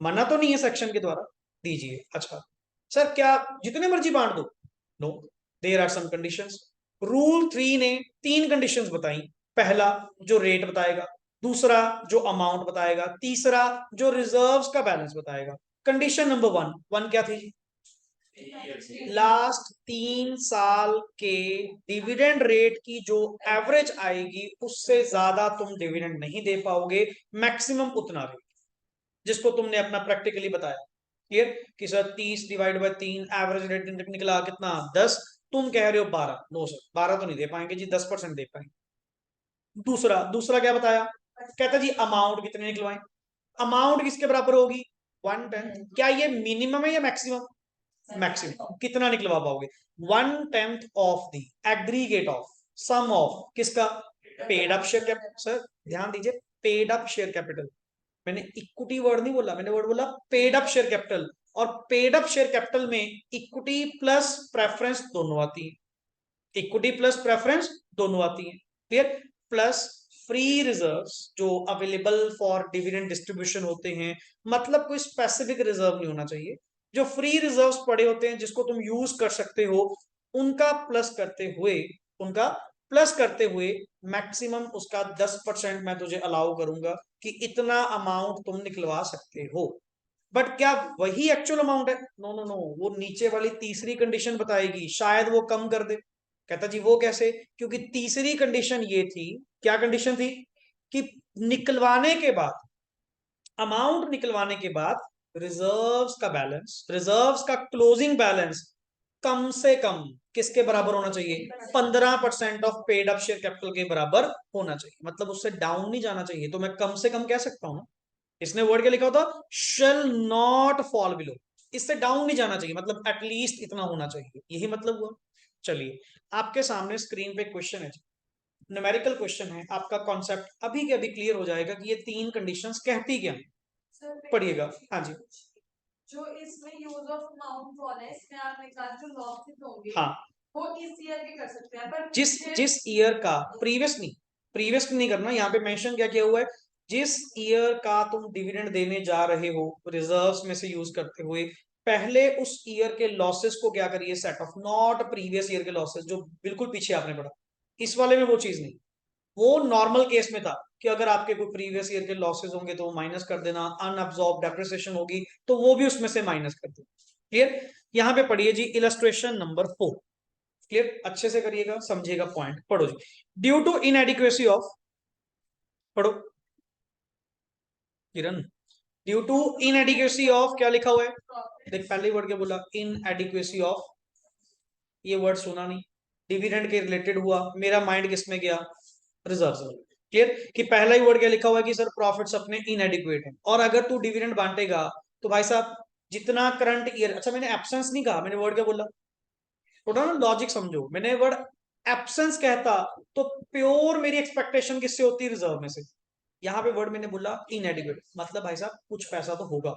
मना तो नहीं है सेक्शन के द्वारा, दीजिए। अच्छा सर क्या जितने मर्जी बांट दो, no, there are some conditions. Rule 3 ने 3 कंडीशंस बताई, पहला जो रेट बताएगा, दूसरा जो अमाउंट बताएगा, तीसरा जो रिजर्व्स का बैलेंस बताएगा। कंडीशन नंबर वन क्या थी? लास्ट 3 साल के डिविडेंड रेट की जो एवरेज आएगी उससे ज्यादा तुम डिविडेंड नहीं दे पाओगे, मैक्सिमम उतना रेट जिसको तुमने अपना प्रैक्टिकली बताया। क्लियर कि सर 30/3 एवरेज रेट निकला कितना? 10। तुम कह रहे हो 12। नो सर, 12 तो नहीं दे पाएंगे जी, 10% दे पाएंगे। दूसरा क्या बताया? कहता जी अमाउंट कितने निकलवाएं? अमाउंट किसके बराबर होगी? 1/10। क्या ये मिनिमम है या मैक्सिमम? मैक्सिमम। कितना निकलवा पाओगे? 1/10 of the aggregate of sum of किसका? Paid up share capital. Sir ध्यान दीजिए, पेड अप शेयर कैपिटल। मैंने इक्विटी वर्ड नहीं बोला, मैंने वर्ड बोला पेड अप शेयर कैपिटल। और पेड अप शेयर कैपिटल में इक्विटी प्लस प्रेफरेंस दोनों आती है। इक्विटी प्लस प्रेफरेंस दोनों आती है। क्लियर? प्लस फ्री रिजर्व्स जो अवेलेबल फॉर डिविडेंड डिस्ट्रीब्यूशन होते हैं। मतलब कोई स्पेसिफिक रिजर्व नहीं होना चाहिए, जो फ्री रिजर्व्स पड़े होते हैं जिसको तुम यूज कर सकते हो, उनका प्लस करते हुए उनका प्लस करते हुए मैक्सिमम उसका 10% मैं तुझे अलाउ करूंगा कि इतना अमाउंट तुम निकलवा सकते हो। बट क्या वही एक्चुअल अमाउंट है? नो नो नो, वो नीचे वाली तीसरी कंडीशन बताएगी, शायद वो कम कर दे। कहता जी वो कैसे? क्योंकि तीसरी कंडीशन ये थी, क्या कंडीशन थी? कि निकलवाने के बाद, अमाउंट निकलवाने के बाद रिजर्व्स का बैलेंस, रिजर्व्स का क्लोजिंग बैलेंस कम से कम किसके बराबर होना चाहिए? 15% of paid up share capital के बराबर होना चाहिए। मतलब उससे डाउन नहीं जाना चाहिए। तो मैं कम से कम कह सकता हूं ना, इसने वर्ड क्या लिखा होता? Shall not fall below. इससे डाउन नहीं जाना चाहिए, मतलब एटलीस्ट इतना होना चाहिए, यही मतलब हुआ। चलिए, आपके सामने स्क्रीन पे क्वेश्चन है, न्यूमेरिकल क्वेश्चन है। आपका कॉन्सेप्ट अभी के अभी क्लियर हो जाएगा कि ये 3 कंडीशंस कहती क्या है। पढ़िएगा। हाँ जी। जो इसमें यूज ऑफ अमाउंट वाला है, इसमें आपने कहा जो लॉसेस होंगे हाँ, वो इस ईयर के कर सकते हैं, पर जिस ईयर का, प्रीवियस नहीं करना। यहाँ पे मेंशन क्या किया हुआ है? जिस ईयर का तुम डिविडेंड देने जा रहे हो रिजर्व्स में से यूज करते हुए, पहले उस ईयर के लॉसेस को क्या करिए? Set of, not previous year के लॉसेस जो बिल्कुल पीछे आपने पढ़ा। इस वाले में वो चीज नहीं। वो नॉर्मल केस में था कि अगर आपके कोई प्रीवियस ईयर के लॉसेस होंगे तो माइनस कर देना, अनअब्सॉर्ब डेप्रिसिएशन होगी तो वो भी उसमें से माइनस कर देना। क्लियर? यहाँ पे पढ़िए जी इलस्ट्रेशन नंबर 4। क्लियर? अच्छे से करिएगा, समझिएगा पॉइंट। पढ़ो जी। ड्यू टू इनएडिक्वेसी ऑफ, पढ़ो किरण। ड्यू टू इनएडिक्वेसी ऑफ, क्या लिखा हुआ है? देख पहले वर्ड क्या बोला? Inadequacy of. ये वर्ड सुना नहीं, डिविडेंड के रिलेटेड हुआ, मेरा माइंड किस में गया? रिजर्व्स में। क्लियर? कि पहला ही वर्ड क्या लिखा हुआ है कि सर प्रॉफिट्स अपने इनएडिक्वेट है, और अगर तू डिविडेंड बांटेगा तो भाई साहब जितना करंट ईयर, अच्छा मैंने एब्सेंस नहीं कहा, मैंने वर्ड क्या बोला? थोड़ा ना लॉजिक समझो। मैंने वर्ड एब्सेंस कहता तो प्योर मेरी एक्सपेक्टेशन किससे होती? रिजर्व में से। यहाँ पे वर्ड मैंने बोला इनएडिक्वेट, मतलब भाई साहब कुछ पैसा तो होगा।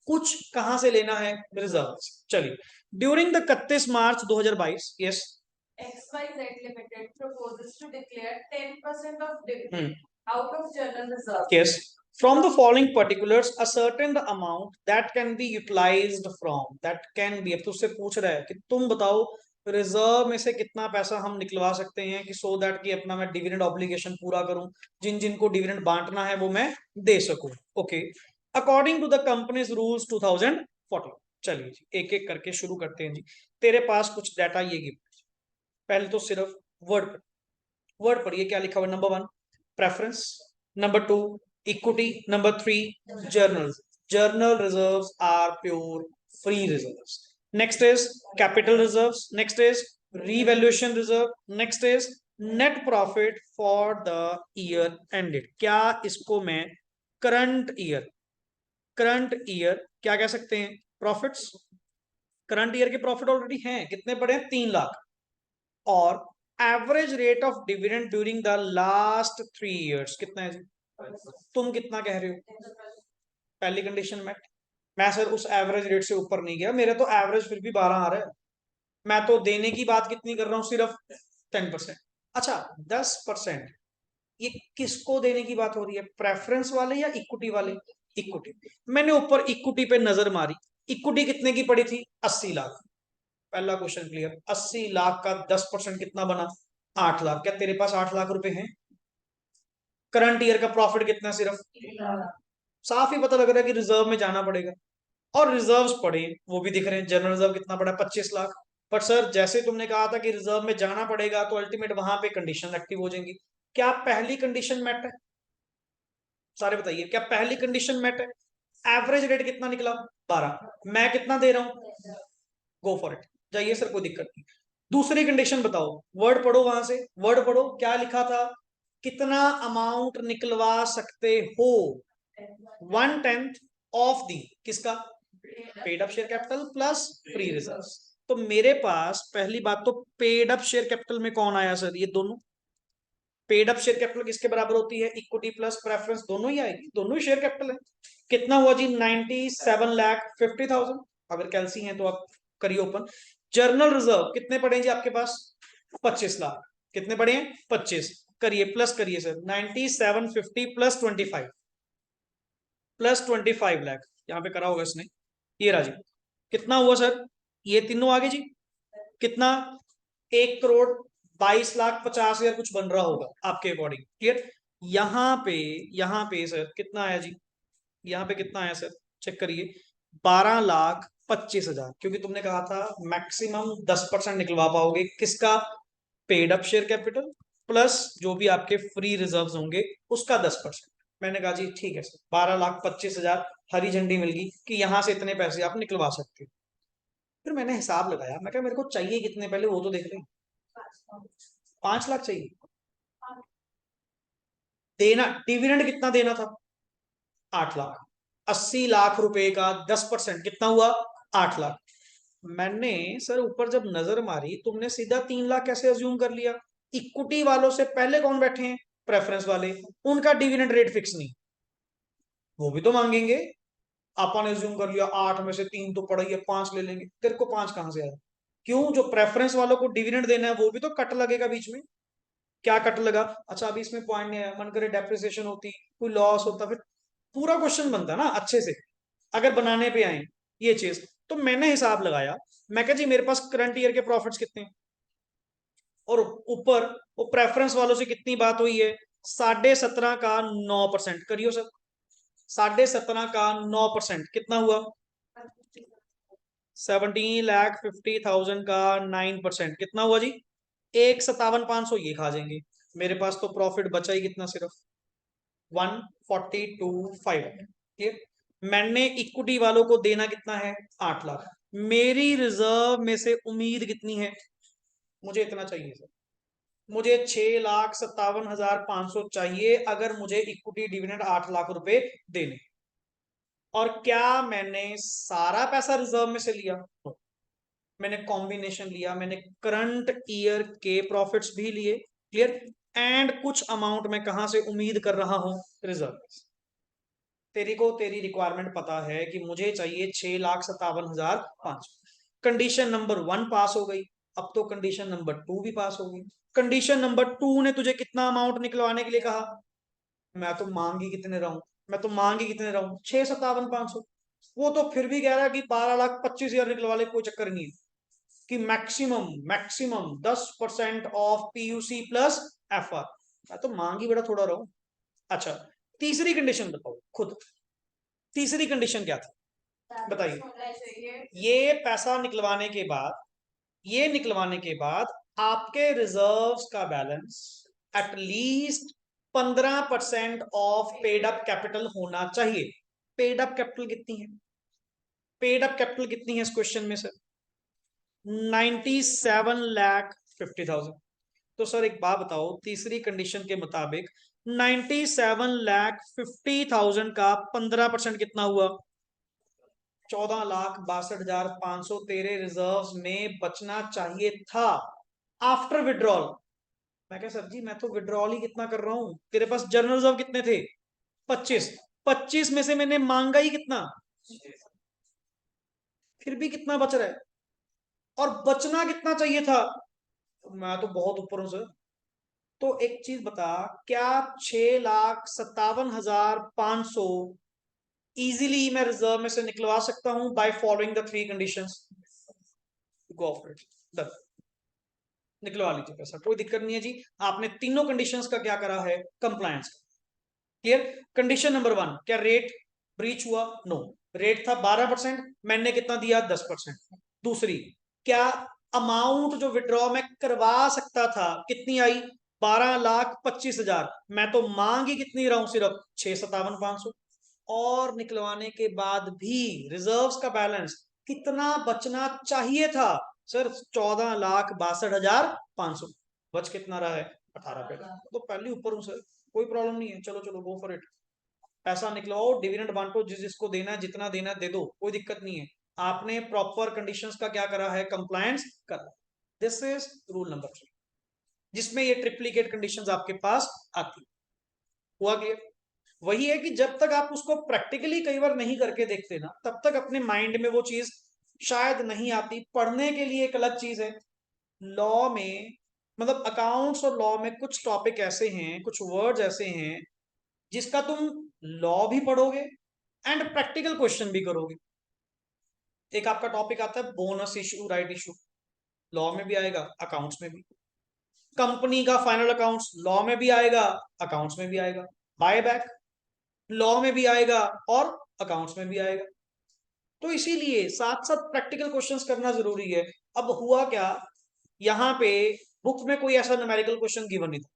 कुछ कहां से लेना है? रिजर्व। चलिए, during the 31 March 2022, yes, XYZ Limited proposes to declare 10% of dividend out of general reserve. yes, from the following particulars ascertain the amount that can be utilized from, that can be, अब तो उससे पूछ रहा है कि तुम बताओ reserve में से कितना पैसा हम निकलवा सकते हैं कि सो दैट कि अपना मैं डिविडेंड ऑब्लिगेशन पूरा करूं, जिन जिनको डिविडेंड बांटना है वो मैं दे सकूं। Okay, according to the companies rules 2014। चलिए जी एक एक करके शुरू करते हैं जी। तेरे पास कुछ डाटा ये गिव, पहले तो सिर्फ वर्ड वर्ड पढ़िए क्या लिखा हुआ। Number 1 preference, number 2 equity, number 3 general. General reserves are pure free reserves. Next is capital reserves, next is revaluation reserve, next is net profit for the year ended. क्या इसको मैं करंट ईयर क्या कह सकते हैं? प्रॉफिट्स। करंट ईयर के profit already हैं, कितने पड़े हैं? 3 लाख। और average rate of dividend during the last 3 years कितना है जी? तुम कितना कह रहे हो? पहली कंडीशन में मैं सर उस एवरेज रेट से ऊपर नहीं गया, मेरे तो एवरेज फिर भी 12 आ रहा है। मैं तो देने की बात कितनी कर रहा हूं? सिर्फ 10%। अच्छा 10%, ये किसको देने की बात हो रही है? प्रेफरेंस वाले या इक्विटी वाले? इक्विटी। मैंने ऊपर इक्विटी पे नजर मारी, इक्विटी कितने की पड़ी थी? 80 लाख। पहला क्वेश्चन क्लियर। 80 लाख का 10% कितना बना? 8 लाख। क्या तेरे पास 8 लाख रुपए हैं? करंट ईयर का प्रॉफिट कितना है सिर्फ, साफ ही पता लग रहा है कि रिजर्व में जाना पड़ेगा। और रिजर्व्स पड़े वो भी दिख रहे हैं, जनरल रिजर्व कितना पड़ा, 25 लाख। पर सर जैसे तुमने कहा था कि रिजर्व में जाना पड़ेगा तो अल्टीमेट वहां पे कंडीशन एक्टिव हो जाएंगी। क्या पहली कंडीशन मेट है? सारे बताइए, क्या पहली कंडीशन मेट है? एवरेज रेट कितना निकला, 12। मैं कितना दे रहा हूं, गो फॉर इट, जाइए सर कोई दिक्कत नहीं। दूसरी कंडीशन बताओ, वर्ड पढ़ो वहां से, वर्ड पढ़ो क्या लिखा था, कितना अमाउंट निकलवा सकते हो, 1/10 ऑफ दी किसका, paid up share capital plus free reserve. तो मेरे पास पहली बात तो पेड अप शेयर कैपिटल में कौन आया सर, ये दोनों। पेड अप शेयर कैपिटल किसके बराबर होती है, इक्विटी प्लस प्रेफरेंस, दोनों ही आएगी, दोनों ही शेयर कैपिटल है। कितना हुआ जी, 97,50,000। अगर कैलसी है तो आप करिए ओपन। जर्नल रिजर्व कितने पड़े जी आपके पास, 25 लाख। कितने पड़े हैं, 25। करिए प्लस करिए सर, 9750 +25 लाख यहाँ पे करा होगा इसने, ये राजी। कितना हुआ सर, ये तीनों आगे जी, कितना, 1,22,50,000 कुछ बन रहा होगा आपके अकॉर्डिंग, क्लियर। यहाँ पे सर कितना आया जी, यहाँ पे कितना आया सर, चेक करिए, 12,25,000, क्योंकि तुमने कहा था मैक्सिमम 10% निकलवा पाओगे किसका, paid up share capital plus जो भी आपके फ्री रिजर्व्स होंगे उसका 10%। मैंने कहा जी ठीक है सर, 12,25,000 हरी झंडी मिल गई कि यहां से इतने पैसे आप निकलवा सकते हो। फिर मैंने हिसाब लगाया, मैं कहा मेरे को चाहिए कितने, पहले वो तो देख रहे हैं। 5 लाख चाहिए, देना डिविडेंड कितना देना था, 8 लाख। 80 लाख रुपए का 10% कितना हुआ, 8 लाख। मैंने सर ऊपर जब नजर मारी, तुमने सीधा 3 लाख कैसे अज्यूम कर लिया, इक्विटी वालों से पहले कौन बैठे हैं, प्रेफरेंस वाले, उनका डिविडेंड रेट फिक्स नहीं, वो भी तो मांगेंगे। आपने अज्यूम कर लिया 8 में से 3 तो पड़ा ही है, 5 ले लेंगे, तेरे को 5 कहां से आया, क्यों, जो प्रेफरेंस वालों को डिविडेंड देना है वो भी तो कट लगेगा बीच में। क्या कट लगा, अच्छा अभी इसमें पॉइंट नहीं है, मन करे डेप्रिसिएशन होती, कोई लॉस होता, फिर पूरा क्वेश्चन बनता ना अच्छे से, अगर बनाने पे आए ये चीज। तो मैंने हिसाब लगाया, मैं कहा जी मेरे पास करंट ईयर के प्रॉफिट्स कितने हैं, और ऊपर वो प्रेफरेंस वालों से कितनी बात हुई है, 17.5 का 9%, करियो सर, 17.5 का 9% कितना हुआ, 17,50,000 का 9% कितना हुआ जी, 1,57,500 ये खा जाएंगे। मेरे पास तो प्रॉफिट बचा ही कितना, सिर्फ 142,500, ठीक। मैंने इक्विटी वालों को देना कितना है, 8 लाख। मेरी रिजर्व में से उम्मीद कितनी है, मुझे इतना चाहिए सर, मुझे 6,57,500 चाहिए अगर मुझे इक्विटी डिविडेंड 8 लाख रुपए देने। और क्या मैंने सारा पैसा रिजर्व में से लिया, मैंने कॉम्बिनेशन लिया, मैंने करंट ईयर के प्रॉफिट्स भी लिए, क्लियर, एंड कुछ अमाउंट मैं कहां से उम्मीद कर रहा हूं, रिजर्व। तेरी को तेरी रिक्वायरमेंट पता है कि मुझे चाहिए 6,57,500। कंडीशन नंबर 1 पास हो गई, अब तो कंडीशन नंबर 2 भी पास हो गई। कंडीशन नंबर 2 ने तुझे कितना अमाउंट निकलवाने के लिए कहा, मैं तो मांग ही कितने रहा हूं, मैं तो मांग ही कितने रहा हूं, 6,57,500। वो तो फिर भी कह रहा है कि 12,25,000 निकलवा ले, कोई चक्कर नहीं है, कि maximum maximum 10% of PUC plus FR. मैं तो मांग ही बड़ा थोड़ा रहा हूं। अच्छा, तीसरी कंडीशन बताओ खुद, तीसरी कंडीशन क्या थी बताइए। ये पैसा निकलवाने के बाद, ये निकलवाने के बाद आपके रिजर्व्स का balance at least 15% of paid up capital होना चाहिए। पेड अप कैपिटल कितनी है, पेड अप कैपिटल कितनी है इस क्वेश्चन में सर, 97,50,000। तो सर एक बात बताओ, तीसरी कंडीशन के मुताबिक 97,50,000 का 15% कितना हुआ, 14,62,500 तेरे रिजर्व्स में बचना चाहिए था आफ्टर विड्रॉल। मैं क्या सर जी, मैं तो विड्रॉल ही कितना कर रहा हूं, तेरे पास जनरल रिजर्व कितने थे, 25। 25 में से मैंने मांगा ही कितना, फिर भी कितना बच रहा है, और बचना कितना चाहिए था, मैं तो बहुत ऊपर हूं सर। तो एक चीज बता, क्या 6,57,500 इजीली मैं रिजर्व में से निकलवा सकता हूं by following the 3 conditions, go for it, done, निकलवा लीजिए पैसा, कोई दिक्कत नहीं है जी। आपने तीनों कंडीशंस का क्या करा है, कंप्लायंस। क्लियर। कंडीशन नंबर 1, क्या रेट ब्रीच हुआ? नो, रेट था 12%, मैंने कितना दिया? 10%। दूसरी, क्या अमाउंट जो विड्रॉ मैं करवा सकता था कितनी आई? 12,25,000। मैं तो मांग ही कितनी रहा हूं? सिर्फ 6,57,500। और निकलवाने के बाद भी रिजर्व्स का बैलेंस कितना बचना चाहिए था सर? 14,62,500। बच कितना रहा है? 18 पे। तो पहले ऊपर हूं सर, कोई प्रॉब्लम नहीं है। चलो चलो, गो फॉर इट। पैसा निकलवाओ, डिविडेंड बांटो, जिसको देना है, जितना देना है दे दो, कोई दिक्कत नहीं है। आपने प्रॉपर कंडीशंस का क्या करा है? कंप्लायंस करा। दिस इज रूल नंबर 3, जिसमें ये ट्रिप्लीकेट कंडीशंस आपके पास आती। हुआ क्लियर? वही है कि जब तक आप उसको प्रैक्टिकली कई बार नहीं करके देखते ना, तब तक अपने माइंड में वो चीज शायद नहीं आती। पढ़ने के लिए एक अलग चीज है। लॉ में, मतलब अकाउंट्स और लॉ में कुछ टॉपिक ऐसे हैं, कुछ वर्ड्स ऐसे हैं जिसका तुम लॉ भी पढ़ोगे एंड प्रैक्टिकल क्वेश्चन भी करोगे। एक आपका टॉपिक आता है bonus issue, right issue, law में भी आएगा, अकाउंट्स में भी। कंपनी का फाइनल अकाउंट्स लॉ में भी आएगा, अकाउंट्स में भी आएगा। बायबैक लॉ में भी आएगा और अकाउंट्स में भी आएगा। तो इसीलिए साथ साथ प्रैक्टिकल क्वेश्चंस करना जरूरी है। अब हुआ क्या, यहाँ पे बुक में कोई ऐसा न्यूमेरिकल क्वेश्चन गिवन नहीं था।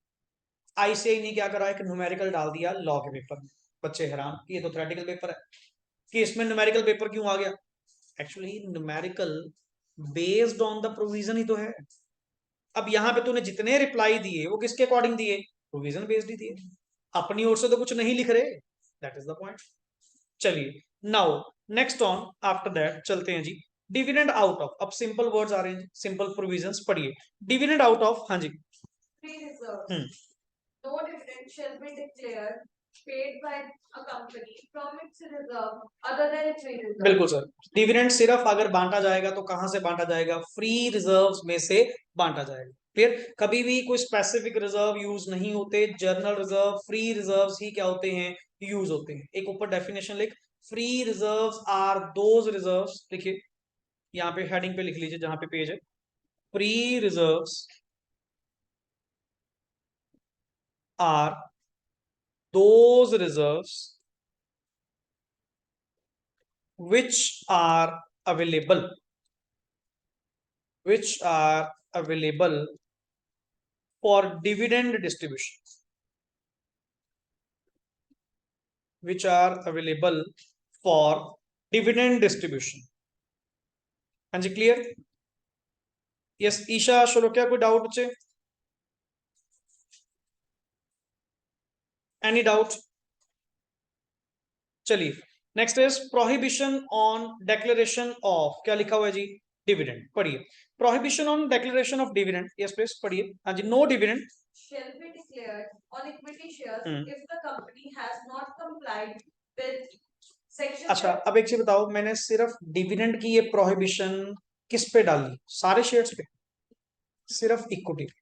आईसीआई ने क्या करा, एक न्यूमेरिकल डाल दिया लॉ के पेपर में। बच्चे हैरान कि ये तो थ्योरेटिकल पेपर है, कि इसमें न्यूमेरिकल पेपर क्यों आ गया? Actually numerical based on the provision ही तो है। अब यहाँ पे तूने जितने रिप्लाई दिए वो किसके अकॉर्डिंग दिए? प्रोविजन बेस्ड ही दिए, अपनी ओर से तो कुछ नहीं लिख रहे। That is the point. चलिए, now next on after that चलते हैं जी। डिविडेंड आउट ऑफ, अब सिंपल वर्ड्स आ रहे हैं, सिंपल प्रोविजंस पढ़िए। डिविडेंड आउट ऑफ, हाँ जी। Free reserves. No dividend shall be declared paid by a company from its reserve other than its free reserve. बिल्कुल सर, डिविडेंड सिर्फ अगर बांटा जाएगा तो कहां से बांटा जाएगा? फ्री रिजर्व्स में से बांटा जाएगा। फिर कभी भी कोई स्पेसिफिक रिजर्व यूज नहीं होते, जनरल रिजर्व, फ्री रिजर्व्स ही क्या होते हैं? यूज होते हैं। एक ऊपर डेफिनेशन लिख, free reserves are those reserves, लिखिए यहाँ पे हेडिंग पे लिख लीजिए जहां पे पेज है। Free reserves are those reserves which are available for dividend distribution, which are available for dividend distribution। हाँ जी, क्लियर? यस ईशा, शुरू क्या कोई डाउट बच्चे? Any doubt? चलिए, next is prohibition on declaration of, क्या लिखा हुआ है जी? डिविडेंड। पढ़िए, prohibition on declaration of dividend. Yes please पढ़िए। हाँ जी, no dividend shall be declared on equity shares if the company has not complied with section। अच्छा, अब एक चीज बताओ, मैंने सिर्फ डिविडेंड की ये प्रोहिबिशन किस पे डाली? सारे शेयर्स पे? सिर्फ इक्विटी पे।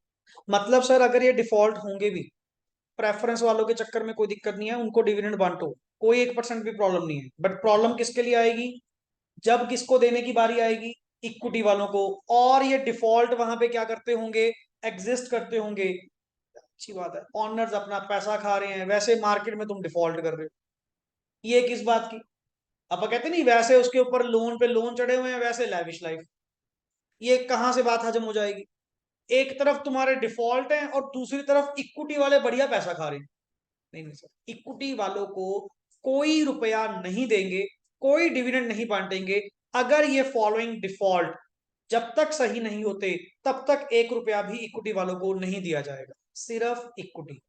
मतलब सर अगर ये डिफॉल्ट होंगे भी, प्रेफरेंस वालों के चक्कर में कोई दिक्कत नहीं है, उनको डिविडेंड बांटो, कोई 1% भी प्रॉब्लम नहीं है। बट प्रॉब्लम किसके लिए आएगी? जब किसको देने की बारी आएगी? इक्विटी वालों को। और ये डिफॉल्ट वहां पे क्या करते होंगे? एग्जिस्ट करते होंगे। अच्छी बात है, ऑनर्स अपना पैसा खा रहे हैं, वैसे मार्केट में तुम डिफॉल्ट कर रहे हो, ये किस बात की? अब कहते नहीं, वैसे उसके ऊपर लोन पे लोन चढ़े हुए हैं, वैसे लैविश लाइफ, ये कहां से बात हजम हो जाएगी? एक तरफ तुम्हारे डिफॉल्ट है और दूसरी तरफ इक्विटी वाले बढ़िया पैसा खा रहे हैं। नहीं नहीं सर, इक्विटी वालों को कोई रुपया नहीं देंगे, कोई डिविडेंड नहीं बांटेंगे अगर ये फॉलोइंग डिफॉल्ट जब तक सही नहीं होते, तब तक 1 रुपया भी इक्विटी वालों को नहीं दिया जाएगा। सिर्फ इक्विटी,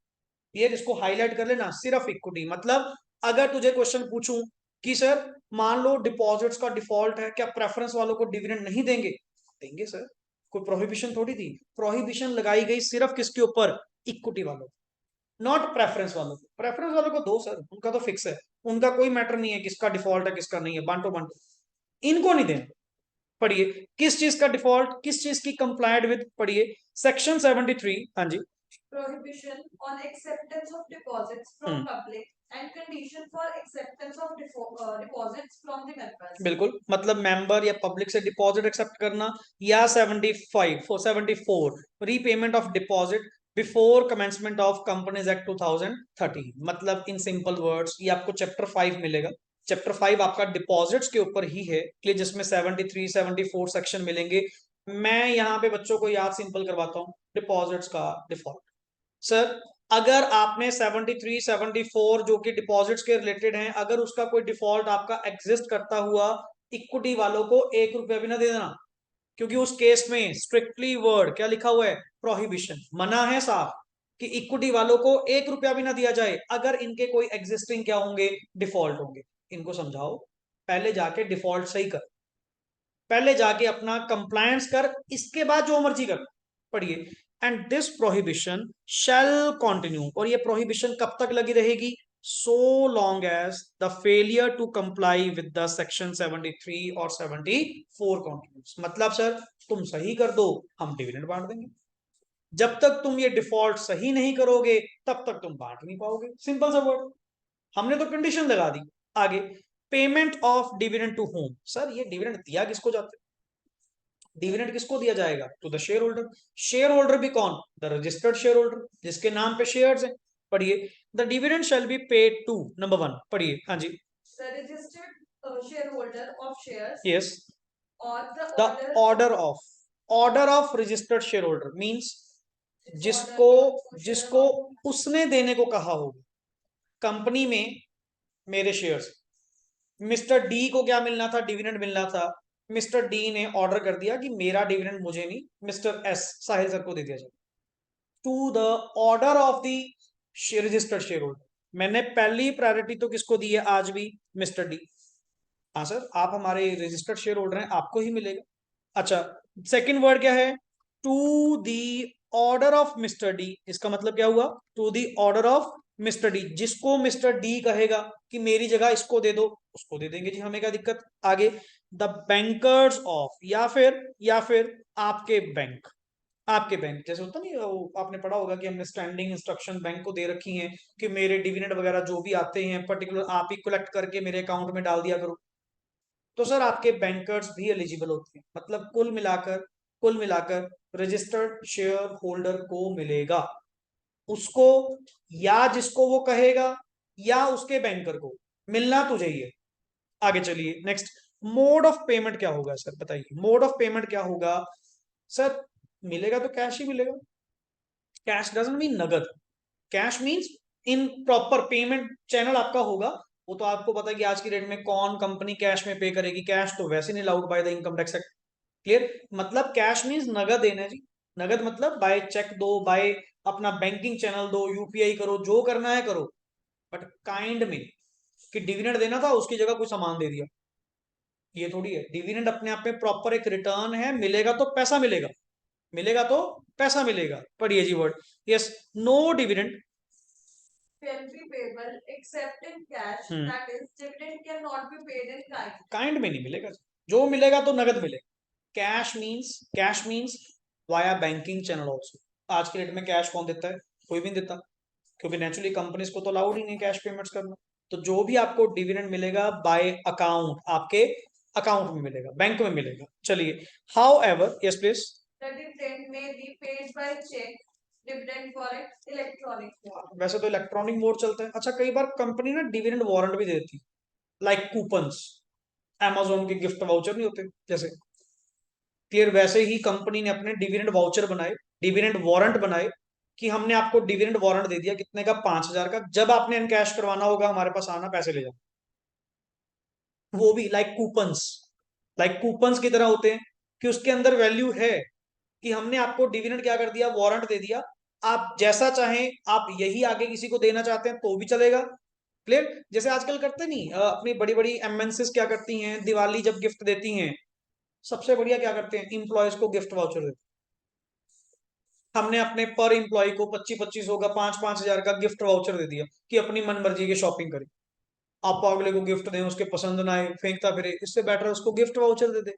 ये इसको हाईलाइट कर लेना, सिर्फ इक्विटी। मतलब अगर तुझे क्वेश्चन पूछूं कि सर मान लो डिपॉजिट्स का डिफॉल्ट है, क्या प्रेफरेंस वालों को डिविडेंड नहीं देंगे? देंगे सर, कोई प्रोहिबिशन थोड़ी थी। प्रोहिबिशन लगाई गई सिर्फ किसके ऊपर? इक्विटी वालों, नॉट प्रेफरेंस वालों को। प्रेफरेंस वालों को दो सर, उनका तो फिक्स है, उनका कोई मैटर नहीं है किसका डिफॉल्ट है किसका नहीं है, बांटो बांटो, इनको नहीं देना। पढ़िए, किस चीज का डिफॉल्ट, किस चीज की कंप्लाइड विद, पढ़िए सेक्शन 73। हाँ जी। prohibition on acceptance of deposits from public and condition for acceptance of deposits from the members। बिल्कुल, मतलब मेंबर या पब्लिक से डिपॉजिट एक्सेप्ट करना, या 75 74 repayment of deposit before commencement of companies act 2013। मतलब in simple words ये आपको chapter 5 मिलेगा। चैप्टर 5 आपका डिपॉजिट्स के ऊपर ही है, जिसमें 73 74 सेक्शन मिलेंगे। मैं यहाँ पे बच्चों को याद सिंपल करवाता हूँ, डिपॉजिट्स का डिफॉल्ट। सर अगर आपने 73 74 जो कि डिपॉजिट्स के रिलेटेड हैं, अगर उसका कोई डिफॉल्ट आपका एग्जिस्ट करता हुआ, इक्विटी वालों को 1 रुपया भी ना दे देना, क्योंकि उस केस में स्ट्रिक्टली वर्ड क्या लिखा हुआ है, प्रोहिबिशन, मना है साफ कि इक्विटी वालों को 1 रुपया भी ना दिया जाए अगर इनके कोई एग्जिस्टिंग क्या होंगे, डिफॉल्ट होंगे। इनको समझाओ पहले जाके डिफॉल्ट सही कर, पहले जाके अपना कंप्लायंस कर, इसके बाद जो मर्जी कर। पढ़िए, and this prohibition shall continue, और ये प्रोहिबिशन कब तक लगी रहेगी, so long as the failure to comply with the section 73 और 74 कंटिन्यूस। मतलब सर तुम सही कर दो, हम डिविडेंड बांट देंगे। जब तक तुम ये डिफॉल्ट सही नहीं करोगे तब तक तुम बांट नहीं पाओगे। सिंपल सा वर्ड, हमने तो कंडीशन लगा दी। आगे, payment of dividend to whom. Sir ये डिविडेंड दिया किसको जाता है, डिविडेंड किसको दिया जाएगा, to the shareholder. Shareholder भी कौन, द रजिस्टर्ड शेयर होल्डर, जिसके नाम पे शेयर्स हैं। पढ़िए, the dividend shall be paid to, number 1 पढ़िए, हाँ जी। The registered shareholder of shares yes, or the the order order of registered shareholder means जिसको जिसको उसने देने को कहा होगा। कंपनी में मेरे शेयर्स, मिस्टर डी को क्या मिलना था, डिविडेंड मिलना था। मिस्टर डी ने ऑर्डर कर दिया कि मेरा डिविडेंड मुझे नहीं, मिस्टर एस साहिल सर को दे दिया जाए, to the order of the registered shareholder. मैंने पहली प्रायोरिटी तो किसको दी है आज भी, मिस्टर डी। हाँ सर आप हमारे रजिस्टर्ड शेयर होल्डर हैं, आपको ही मिलेगा। अच्छा, सेकंड वर्ड क्या है, to the order of mister D. इसका मतलब क्या हुआ, to the order of mister D, जिसको मिस्टर डी कहेगा कि मेरी जगह इसको दे दो, उसको दे देंगे जी, हमें क्या दिक्कत। आगे, द बैंकर्स ऑफ, या फिर आपके बैंक, आपके बैंक जैसे होता नहीं, आपने पढ़ा होगा कि हमने स्टैंडिंग इंस्ट्रक्शन बैंक को दे रखी हैं कि मेरे डिविडेंड वगैरह जो भी आते हैं पर्टिकुलर आप ही कलेक्ट करके मेरे अकाउंट में डाल दिया करो। तो सर आपके बैंकर्स भी एलिजिबल होते हैं, मतलब कुल मिलाकर रजिस्टर्ड शेयर होल्डर को मिलेगा, उसको या जिसको वो कहेगा या उसके बैंकर को, मिलना तुझे ही है। आगे चलिए नेक्स्ट, मोड ऑफ पेमेंट क्या होगा सर, बताइए मोड ऑफ पेमेंट क्या होगा। सर मिलेगा तो कैश ही मिलेगा, कैश डजंट मीन नगद, cash means in proper payment channel आपका होगा। वो तो आपको पता है कि आज की डेट में कौन कंपनी कैश में पे करेगी, कैश तो वैसे नहीं allowed by the income tax act. Clear, मतलब कैश मीन्स नगद देना जी, नगद मतलब बाय चेक दो, बाय अपना बैंकिंग चैनल दो, यूपीआई करो, जो करना है करो। बट काइंड में कि डिविडेंड देना था उसकी जगह कोई सामान दे दिया, ये थोड़ी है। डिविडेंड अपने आप में प्रॉपर एक रिटर्न है, मिलेगा तो पैसा मिलेगा, मिलेगा तो पैसा मिलेगा। पढ़िए जी word, yes, no dividend shall be payable except in cash. That is, dividend cannot be paid in kind. Kind में नहीं मिलेगा, जो मिलेगा तो नगद मिलेगा। Cash means via banking channel also. आज के डेट में कैश कौन देता है, कोई भी नहीं देता, क्योंकि नेचुरली कंपनीज को तो अलाउड ही नहीं कैश पेमेंट्स करना। तो जो भी आपको डिविडेंड मिलेगा बाय अकाउंट, आपके अकाउंट में मिलेगा, बैंक में मिलेगा। चलिए, how ever, yes please. The dividend may be paid by check, dividend warrant, electronic mode. वैसे तो इलेक्ट्रॉनिक मोड चलता है। अच्छा, कई बार कंपनी ना डिविडेंड वारंट भी देती, लाइक कूपन्स, Amazon के गिफ्ट वाउचर नहीं होते जैसे, क्लियर, वैसे ही कंपनी ने अपने डिविडेंड वाउचर बनाए, डिविडेंड वारंट बनाए कि हमने आपको डिविडेंड वारंट दे दिया कितने का, 5,000 का, जब आपने इनकैश करवाना होगा हमारे पास आना, पैसे ले जाओ। वो भी लाइक कूपन्स की तरह होते हैं कि उसके अंदर वैल्यू है कि हमने आपको डिविडेंड क्या कर दिया, वारंट दे दिया। आप जैसा चाहें, आप यही आगे किसी को देना चाहते हैं तो भी चलेगा। क्लियर, जैसे आजकल करते नहीं, अपनी बड़ी बड़ी एमएनसीज क्या करती हैं, दिवाली जब गिफ्ट देती हैं, सबसे बढ़िया क्या करते हैं, इंप्लॉयज को गिफ्ट वाउचर देते हैं। हमने अपने पर इंप्लॉय को 25-25 का 5-5 हजार का गिफ्ट वाउचर दे दिया कि अपनी मन मर्जी की शॉपिंग करें। आप अगले को गिफ्ट दें, उसके पसंद ना आए फेंकता फिरे, इससे बेटर उसको गिफ्ट वाउचर दे दे।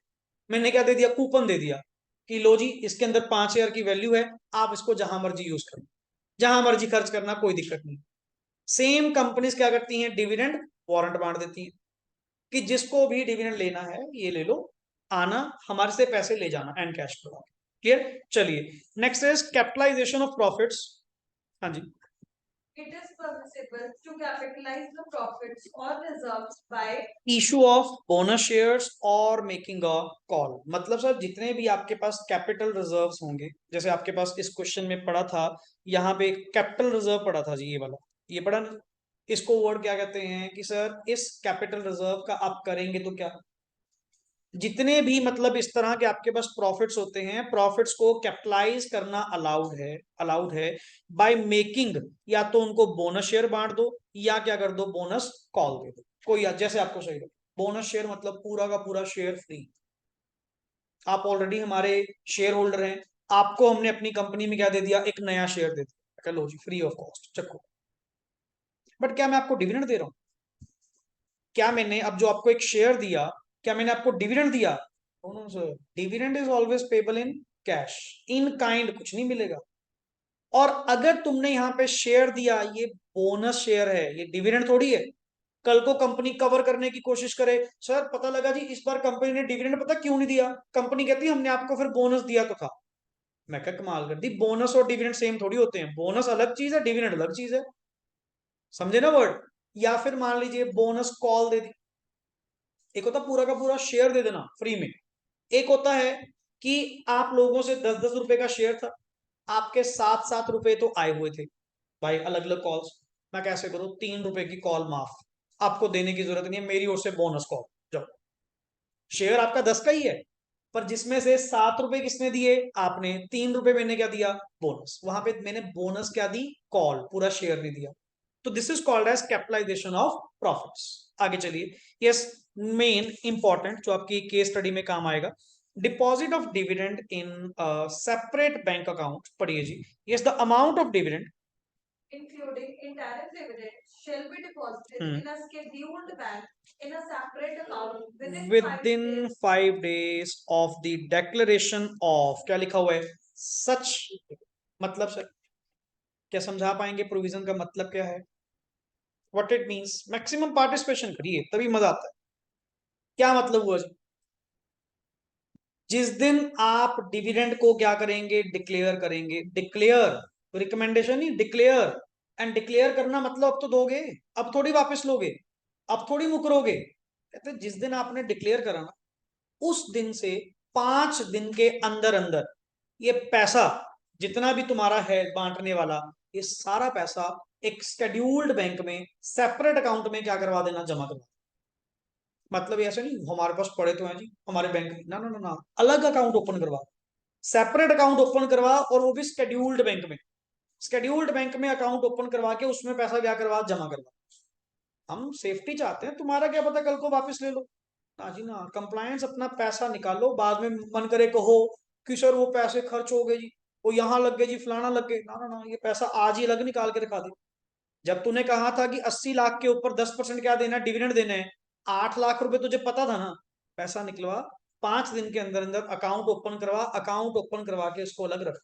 मैंने क्या दे दिया, कूपन दे दिया कि लो जी इसके अंदर 5,000 की वैल्यू है, आप इसको जहां मर्जी यूज करें, जहां मर्जी खर्च करना, कोई दिक्कत नहीं। सेम कंपनीज क्या करती हैं, डिविडेंड वारंट बांट देती है कि जिसको भी डिविडेंड लेना है ये ले लो, आना हमारे से पैसे ले जाना एंड कैश करवा। क्लियर? चलिए next is capitalisation of profits. हाँ जी, It is permissible to capitalize the profits or reserves by issue of bonus shares और मेकिंग अ कॉल। मतलब सर जितने भी आपके पास कैपिटल रिजर्व्स होंगे, जैसे आपके पास इस क्वेश्चन में पड़ा था, यहाँ पे कैपिटल रिजर्व पड़ा था जी, ये वाला, ये पड़ा ना, इसको वर्ड क्या कहते हैं कि सर इस कैपिटल रिजर्व का आप करेंगे तो क्या, जितने भी मतलब इस तरह के आपके पास प्रॉफिट्स होते हैं, प्रॉफिट्स को कैपिटलाइज करना अलाउड है बाय मेकिंग, या तो उनको बोनस शेयर बांट दो या क्या कर दो, बोनस कॉल दे दो, कोई जैसे आपको सही लगे। बोनस शेयर मतलब पूरा का पूरा शेयर फ्री, आप ऑलरेडी हमारे शेयर होल्डर हैं, आपको हमने अपनी कंपनी में क्या दे दिया, एक नया शेयर दे दिया, लो जी फ्री ऑफ कॉस्ट चक्को। बट क्या मैं आपको डिविडेंड दे रहा हूं? क्या मैंने अब जो आपको एक शेयर दिया, क्या मैंने आपको डिविडेंड दिया? No sir, dividend is always payable in cash, in kind कुछ नहीं मिलेगा। और अगर तुमने यहाँ पे शेयर दिया, ये बोनस शेयर है, ये डिविडेंड थोड़ी है। कल को कंपनी कवर करने की कोशिश करे, सर पता लगा जी इस बार कंपनी ने डिविडेंड पता क्यों नहीं दिया, कंपनी कहती है हमने आपको फिर बोनस दिया तो था। मैं क्या कमाल कर दी, बोनस और डिविडेंड सेम थोड़ी होते हैं, बोनस अलग चीज है, डिविडेंड अलग चीज है, समझे ना वर्ड? या फिर मान लीजिए बोनस कॉल दे दी, एक होता पूरा का पूरा शेयर दे देना फ्री में, एक होता है कि आप लोगों से 10-10 रुपए का शेयर था, आपके 7-7 रुपए तो आए हुए थे भाई, अलग अलग कॉल्स, मैं कैसे करूं, 3 रुपए की कॉल माफ, आपको देने की जरूरत नहीं है, मेरी ओर से बोनस कॉल जाओ। शेयर आपका 10 का ही है, पर जिसमें से 7 रुपए किसने दिए, आपने, 3 रुपए मैंने क्या दिया, बोनस, वहां पे मैंने बोनस क्या दी, कॉल, पूरा शेयर नहीं दिया। तो this is called as capitalisation of profits. आगे चलिए, यस, मेन इंपॉर्टेंट जो आपकी केस स्टडी में काम आएगा, deposit of dividend in separate bank account, पढ़िए जी। Yes, the amount of dividend including indirect dividend shall be deposited in a scheduled bank in a separate account within 5 within days 5 days of the declaration of, क्या लिखा हुआ है, सच, मतलब sir क्या समझा पाएंगे प्रोविजन का मतलब क्या है, what it means? Maximum participation करिए तभी मजा आता है। क्या मतलब हुआ जी? जिस दिन आप डिविडेंड को क्या करेंगे, डिक्लेयर करेंगे, डिक्लेयर, रिकमेंडेशन नहीं, डिक्लेयर। एंड डिक्लेयर करना मतलब अब तो दोगे, अब थोड़ी वापस लोगे, अब थोड़ी मुकरोगे, कहते जिस दिन आपने डिक्लेयर करा ना, उस दिन से 5 दिन के अंदर अंदर ये पैसा जितना भी तुम्हारा है बांटने वाला, ये सारा पैसा एक शेड्यूल्ड बैंक में सेपरेट अकाउंट में क्या करवा देना, जमा करवा। मतलब ऐसे नहीं हमारे पास पड़े तो हैं जी हमारे बैंक में, ना ना ना ना, अलग अकाउंट ओपन करवा, सेपरेट अकाउंट ओपन करवा, और वो भी शेड्यूल्ड बैंक में, शेड्यूल्ड बैंक में अकाउंट ओपन करवा के उसमें पैसा क्या करवा, जमा करवा। हम सेफ्टी चाहते हैं, तुम्हारा क्या पता कल को वापस ले लो, ना जी ना, कंप्लायंस, अपना पैसा निकालो, बाद में मन करे कहो कि सर वो पैसे खर्च हो गए जी, वो यहाँ लग गए जी, फलाना लग गए, ना ना ना, ये पैसा आज ही अलग निकाल के दिखा दे। जब तूने कहा था कि 80 लाख के ऊपर 10% क्या देना है, डिविडेंड देना है, 8 लाख रुपए तुझे पता था ना, पैसा निकलवा, 5 दिन के अंदर अंदर अकाउंट ओपन करवा, अकाउंट ओपन करवा के उसको अलग रख।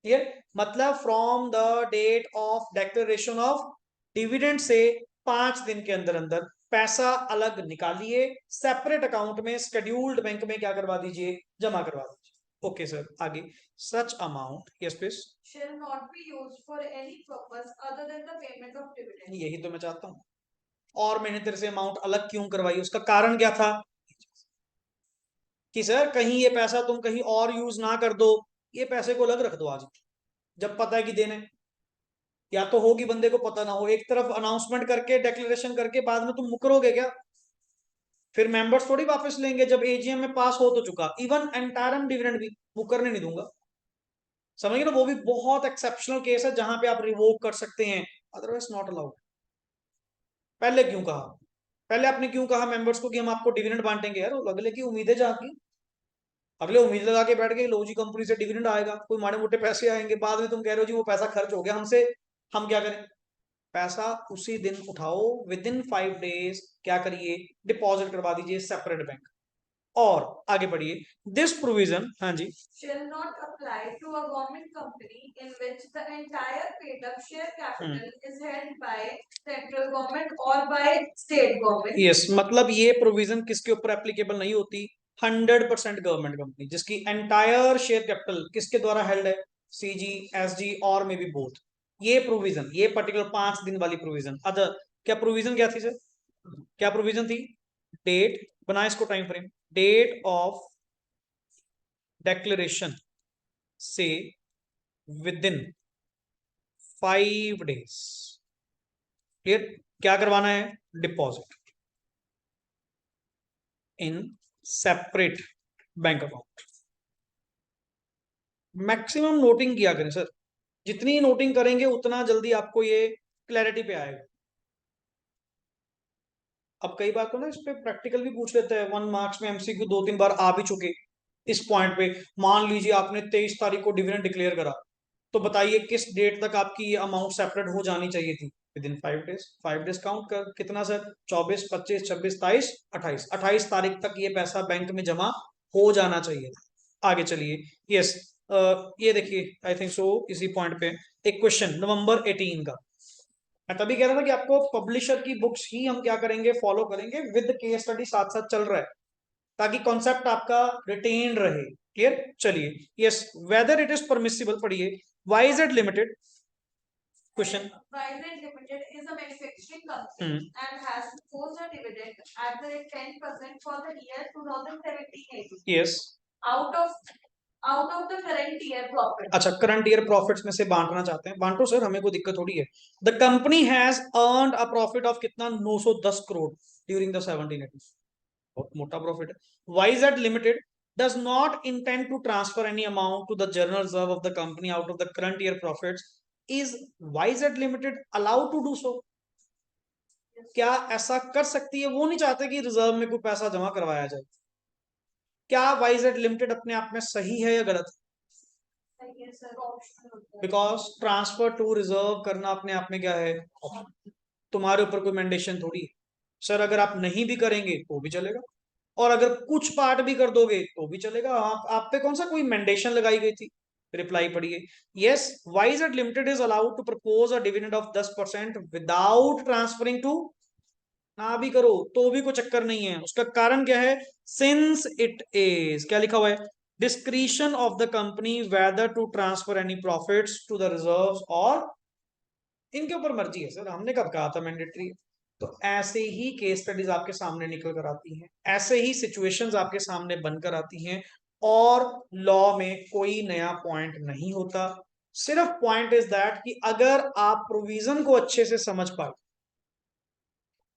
ये मतलब from the date of declaration of dividend से 5 दिन के अंदर अंदर पैसा अलग निकालिए, सेपरेट अकाउंट में शेड्यूल्ड बैंक में क्या करवा दीजिए, जमा करवा दीजिए। ओके सर, आगे, such amount, yes please, shall not be used for any purpose other than the payment of dividend. यही तो मैं चाहता हूं। और मैंने तेरे से अमाउंट अलग क्यों करवाई, उसका कारण क्या था कि सर कहीं ये पैसा तुम कहीं और यूज ना कर दो, ये पैसे को अलग रख दो आज, जब पता है कि देने, या तो होगी बंदे को पता ना हो, एक तरफ अनाउंसमेंट करके डिक्लेरेशन करके बाद में तुम मुकरोगे क्या, फिर मेंबर्स थोड़ी वापस लेंगे जब एजीएम में पास हो तो चुका, इवन एंटायरम डिविडेंड भी मुकरने नहीं दूंगा, समझिए ना, वो भी बहुत एक्सेप्शनल केस है जहां पे आप रिवोक कर सकते हैं, अदरवाइज नॉट अलाउड। पहले क्यों कहा, पहले आपने क्यों कहा मेंबर्स को कि हम आपको डिविडेंड बांटेंगे, यार अगले की उम्मीदें जागी, अगले उम्मीद लगा के बैठ गए लो जी कंपनी से डिविडेंड आएगा, कोई माड़े मोटे पैसे आएंगे, बाद में तुम कह रहे हो जी वो पैसा खर्च हो गया हमसे, हम क्या करें? पैसा उसी दिन उठाओ, विद इन 5 डेज क्या करिए, डिपॉजिट करवा दीजिए सेपरेट बैंक। और आगे बढ़िए, दिस प्रोविजन, हाँ जी, Shall not apply to a government company in which the entire paid up share capital is held by central government or by state government. Yes, मतलब ये प्रोविजन किसके ऊपर एप्लीकेबल नहीं होती, 100% गवर्नमेंट कंपनी जिसकी entire share capital किसके द्वारा held है, सीजी, एसजी और मे बी बोथ। ये प्रोविजन, ये पर्टिकुलर 5 दिन वाली प्रोविजन। अदर क्या प्रोविजन क्या थी सर, क्या प्रोविजन थी, डेट बना इसको time frame, date of declaration से विद इन 5 days, क्लियर, क्या करवाना है, deposit in separate bank account. Maximum noting किया करें सर, जितनी नोटिंग करेंगे उतना जल्दी आपको ये क्लैरिटी पे आएगा। अब कई बार तो ना इस पे प्रैक्टिकल भी पूछ लेते हैं, 1 मार्क्स में एमसीक्यू 2-3 बार आ भी चुके इस पॉइंट पे। मान लीजिए आपने 23 तारीख को डिविडेंड डिक्लेयर करा, तो बताइए किस डेट तक आपकी ये अमाउंट सेपरेट हो जानी चाहिए थी, with in 5 days। 5 days count कर कितना सर, 24, 25, 26, 27, 28, 28 तारीख तक ये पैसा बैंक में जमा हो जाना चाहिए था। आगे चलिए, यस, ये देखिए आई थिंक सो इसी पॉइंट पे एक क्वेश्चन नवंबर 18 का। मैं तभी कह रहा था कि आपको पब्लिशर की बुक्स ही हम क्या करेंगे, फॉलो करेंगे, विद केस स्टडी साथ साथ चल रहा है, ताकि कॉन्सेप्ट आपका रिटेन रहे। क्लियर, चलिए, yes, whether it is permissible, पढ़िए, YZ limited, question, YZ Limited is a manufacturing company and has proposed a dividend at the rate 10% for the year 2017-18 yes, out of the current year profit. अच्छा, current year profits में से बांटना चाहते हैं, बांटो sir, हमें कोई दिक्कत थोड़ी है। The company has earned a profit of कितना, 910 करोड़ ड्यूरिंग द 17-18, बहुत मोटा प्रॉफिट है। YZ limited does not intend to transfer any amount to the general reserve of the company out of the current year profits. Is YZ Limited allowed to do so? क्या ऐसा कर सकती है, वो नहीं चाहते कि रिजर्व में कोई पैसा जमा करवाया जाए। क्या YZ लिमिटेड अपने आप में सही है या गलत, बिकॉज ट्रांसफर टू रिजर्व करना अपने आप में क्या है, तुम्हारे ऊपर कोई मैंडेशन थोड़ी है सर। अगर आप नहीं भी करेंगे तो भी चलेगा, और अगर कुछ पार्ट भी कर दोगे तो भी चलेगा। आप पे कौन सा कोई मैंडेशन लगाई गई थी। रिप्लाई पढ़िए, yes, YZ limited is allowed to propose a dividend of 10% without transferring to, ना भी करो तो भी कोई चक्कर नहीं है। उसका कारण क्या है, सिंस इट इज, क्या लिखा हुआ है, discretion of the company whether to transfer any profits to the reserves, और इनके ऊपर मर्जी है सर, हमने कब कहा था मैंडेटरी। तो ऐसे ही केस स्टडीज आपके सामने निकल कर आती हैं, ऐसे ही सिचुएशंस आपके सामने बनकर आती हैं, और लॉ में कोई नया पॉइंट नहीं होता। सिर्फ पॉइंट इज दैट कि अगर आप प्रोविजन को अच्छे से समझ पाए,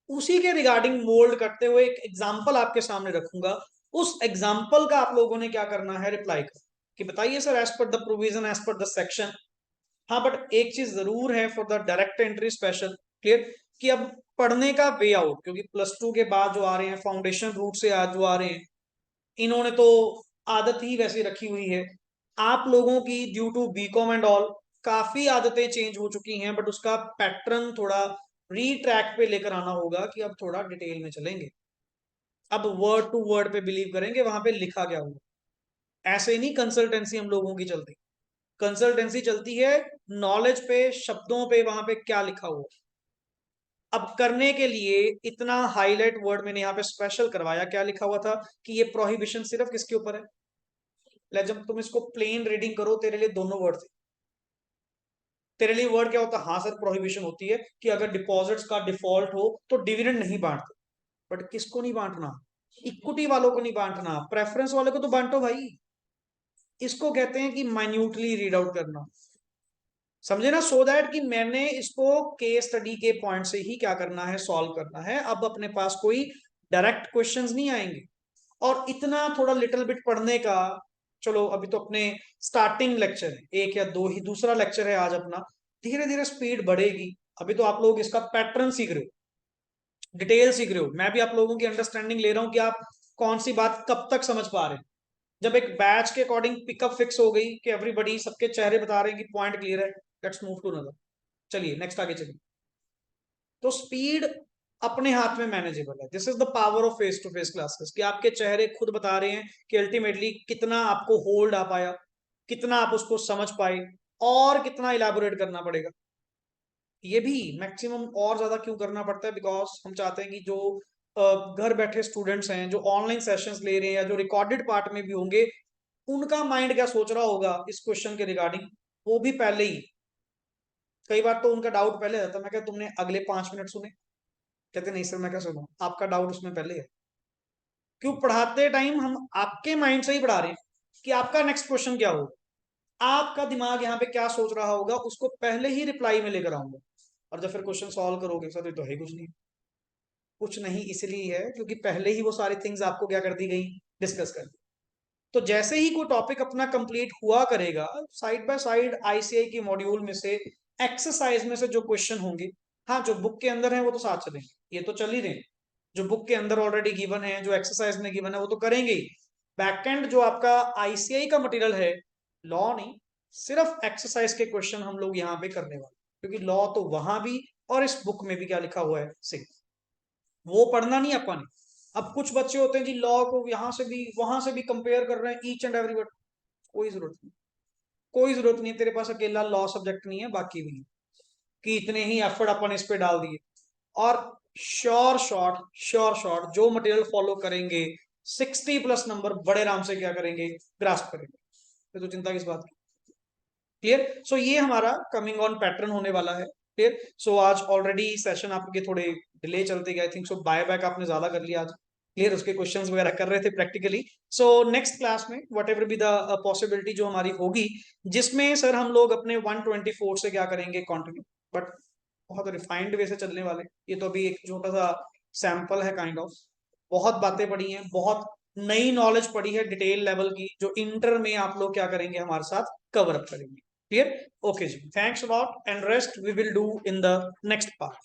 उसी के रिगार्डिंग मोल्ड करते हुए एक एग्जाम्पल आपके सामने रखूंगा, उस एग्जाम्पल का आप लोगों ने क्या करना है, रिप्लाई कर कि बताइए sir as per the provision, as per the section. हाँ, बट एक चीज जरूर है for the direct entry special, clear, कि अब पढ़ने का वे आउट, क्योंकि +2 के बाद जो आ रहे हैं फाउंडेशन रूट से आज जो आ रहे हैं, इन्होंने तो आदत ही वैसी रखी हुई है। आप लोगों की due to BCom and all काफी आदतें चेंज हो चुकी हैं, बट उसका पैटर्न थोड़ा रीट्रैक पे लेकर आना होगा कि अब थोड़ा डिटेल में चलेंगे, अब वर्ड टू वर्ड पे बिलीव करेंगे वहां पे लिखा क्या हुआ। ऐसे नहीं कंसल्टेंसी हम लोगों की चलती, कंसल्टेंसी चलती है नॉलेज पे, शब्दों पे, वहां पे क्या लिखा हुआ। अब करने के लिए इतना हाईलाइट वर्ड मैंने यहाँ पे स्पेशल करवाया, क्या लिखा हुआ था कि ये प्रोहिबिशन सिर्फ किसके ऊपर है। जब तुम इसको प्लेन रीडिंग करो, तेरे लिए दोनों वर्ड थे। तेरे लिए वर्ड क्या होता है, हाँ सर प्रोहिबिशन होती है कि अगर डिपॉजिट्स का डिफॉल्ट हो तो डिविडेंड नहीं बांटते, बट किसको नहीं बांटना, इक्विटी वालों को नहीं बांटना, प्रेफरेंस वाले को तो बांटो भाई। इसको कहते हैं कि माइन्यूटली रीड आउट करना, समझे ना, सो दैट कि मैंने इसको केस स्टडी के पॉइंट से ही क्या करना है, सॉल्व करना है। अब अपने पास कोई डायरेक्ट क्वेश्चंस नहीं आएंगे, और इतना थोड़ा लिटिल बिट पढ़ने का, चलो अभी तो अपने स्टार्टिंग लेक्चर है, एक या दो ही, दूसरा लेक्चर है आज अपना, धीरे धीरे स्पीड बढ़ेगी। अभी तो आप लोग इसका पैटर्न सीख रहे हो, डिटेल सीख रहे हो, मैं भी आप लोगों की अंडरस्टैंडिंग ले रहा हूं कि आप कौन सी बात कब तक समझ पा रहे हैं। जब एक बैच के अकॉर्डिंग पिकअप फिक्स हो गई कि एवरीबडी, सबके चेहरे बता रहे हैं कि पॉइंट क्लियर है, लेट्स मूव टू अनदर। चलिए नेक्स्ट आगे चलिए। तो स्पीड अपने हाथ में मैनेजेबल है, this is the power of face to face classes, कि आपके चेहरे खुद बता रहे हैं कि अल्टीमेटली कितना आपको होल्ड आ पाया, कितना आप उसको समझ पाए, और कितना इलेबोरेट करना पड़ेगा। ये भी मैक्सिमम और ज्यादा क्यों करना पड़ता है, बिकॉज हम चाहते हैं कि जो घर बैठे स्टूडेंट्स हैं जो ऑनलाइन सेशंस ले रहे हैं या जो रिकॉर्डेड पार्ट में भी होंगे, उनका माइंड क्या सोच रहा होगा इस क्वेश्चन के रिगार्डिंग, वो भी पहले ही। कई बार तो उनका डाउट पहले रहता, मैं क्या तुमने अगले 5 मिनट सुने? कहते नहीं सर मैं क्या सुनूं, आपका डाउट उसमें पहले है। क्यों? पढ़ाते टाइम हम आपके माइंड से ही पढ़ा रहे हैं कि आपका नेक्स्ट क्वेश्चन क्या होगा, आपका दिमाग यहाँ पे क्या सोच रहा होगा, उसको पहले ही रिप्लाई में लेकर आऊंगा। और जब फिर क्वेश्चन सॉल्व करोगे सर ये तो है कुछ नहीं, कुछ नहीं इसलिए है क्योंकि पहले ही वो सारी थिंग्स आपको क्या कर दी गई, डिस्कस कर दी। तो जैसे ही कोई टॉपिक अपना कंप्लीट हुआ करेगा, साइड बाय साइड आईसीआई की मॉड्यूल में से एक्सरसाइज में से जो क्वेश्चन होंगे, हाँ जो बुक के अंदर है वो तो साथ चलेंगे, ये तो चल ही रहे हैं। जो बुक के अंदर ऑलरेडी गिवन है, जो एक्सरसाइज में गिवन है वो तो करेंगे ही। बैकएंड जो आपका आईसीआई का मटेरियल है, लॉ नहीं, सिर्फ एक्सरसाइज के क्वेश्चन हम लोग यहाँ पे करने वाले, क्योंकि लॉ तो वहां भी और इस बुक में भी क्या लिखा हुआ है सेम, वो पढ़ना नहीं अपन ने। अब कुछ बच्चे होते हैं जी लॉ को यहाँ से भी वहां से भी कंपेयर कर रहे हैं ईच एंड एवरी वर्ड, कोई जरूरत नहीं, कोई जरूरत नहीं है। तेरे पास अकेला लॉ सब्जेक्ट नहीं है, बाकी भी नहीं कि इतने ही एफर्ट अपन इस पे डाल दिए। और श्योर शॉर्ट जो मटेरियल फॉलो करेंगे 60+ नंबर बड़े आराम से क्या करेंगे, ग्रास्प करेंगे, तो चिंता किस बात की। क्लियर? सो ये हमारा कमिंग ऑन पैटर्न होने वाला है। क्लियर? सो आज ऑलरेडी सेशन आपके थोड़े डिले चलते गए, थिंक सो बाय बैक आपने ज्यादा कर लिया आज। क्लियर? उसके क्वेश्चंस वगैरह कर रहे थे प्रैक्टिकली। सो नेक्स्ट क्लास में what ever be the possibility जो हमारी होगी, जिसमें सर हम लोग अपने 124 से क्या करेंगे कंटिन्यू, बट बहुत रिफाइंड वे से चलने वाले। ये तो अभी एक छोटा सा सैंपल है काइंड ऑफ। बहुत बातें पढ़ी हैं, बहुत नई नॉलेज पढ़ी है डिटेल लेवल की, जो इंटर में आप लोग क्या करेंगे हमारे साथ कवर अप करेंगे। Clear? Okay, ji. Thanks a lot, and rest we will do in the next part.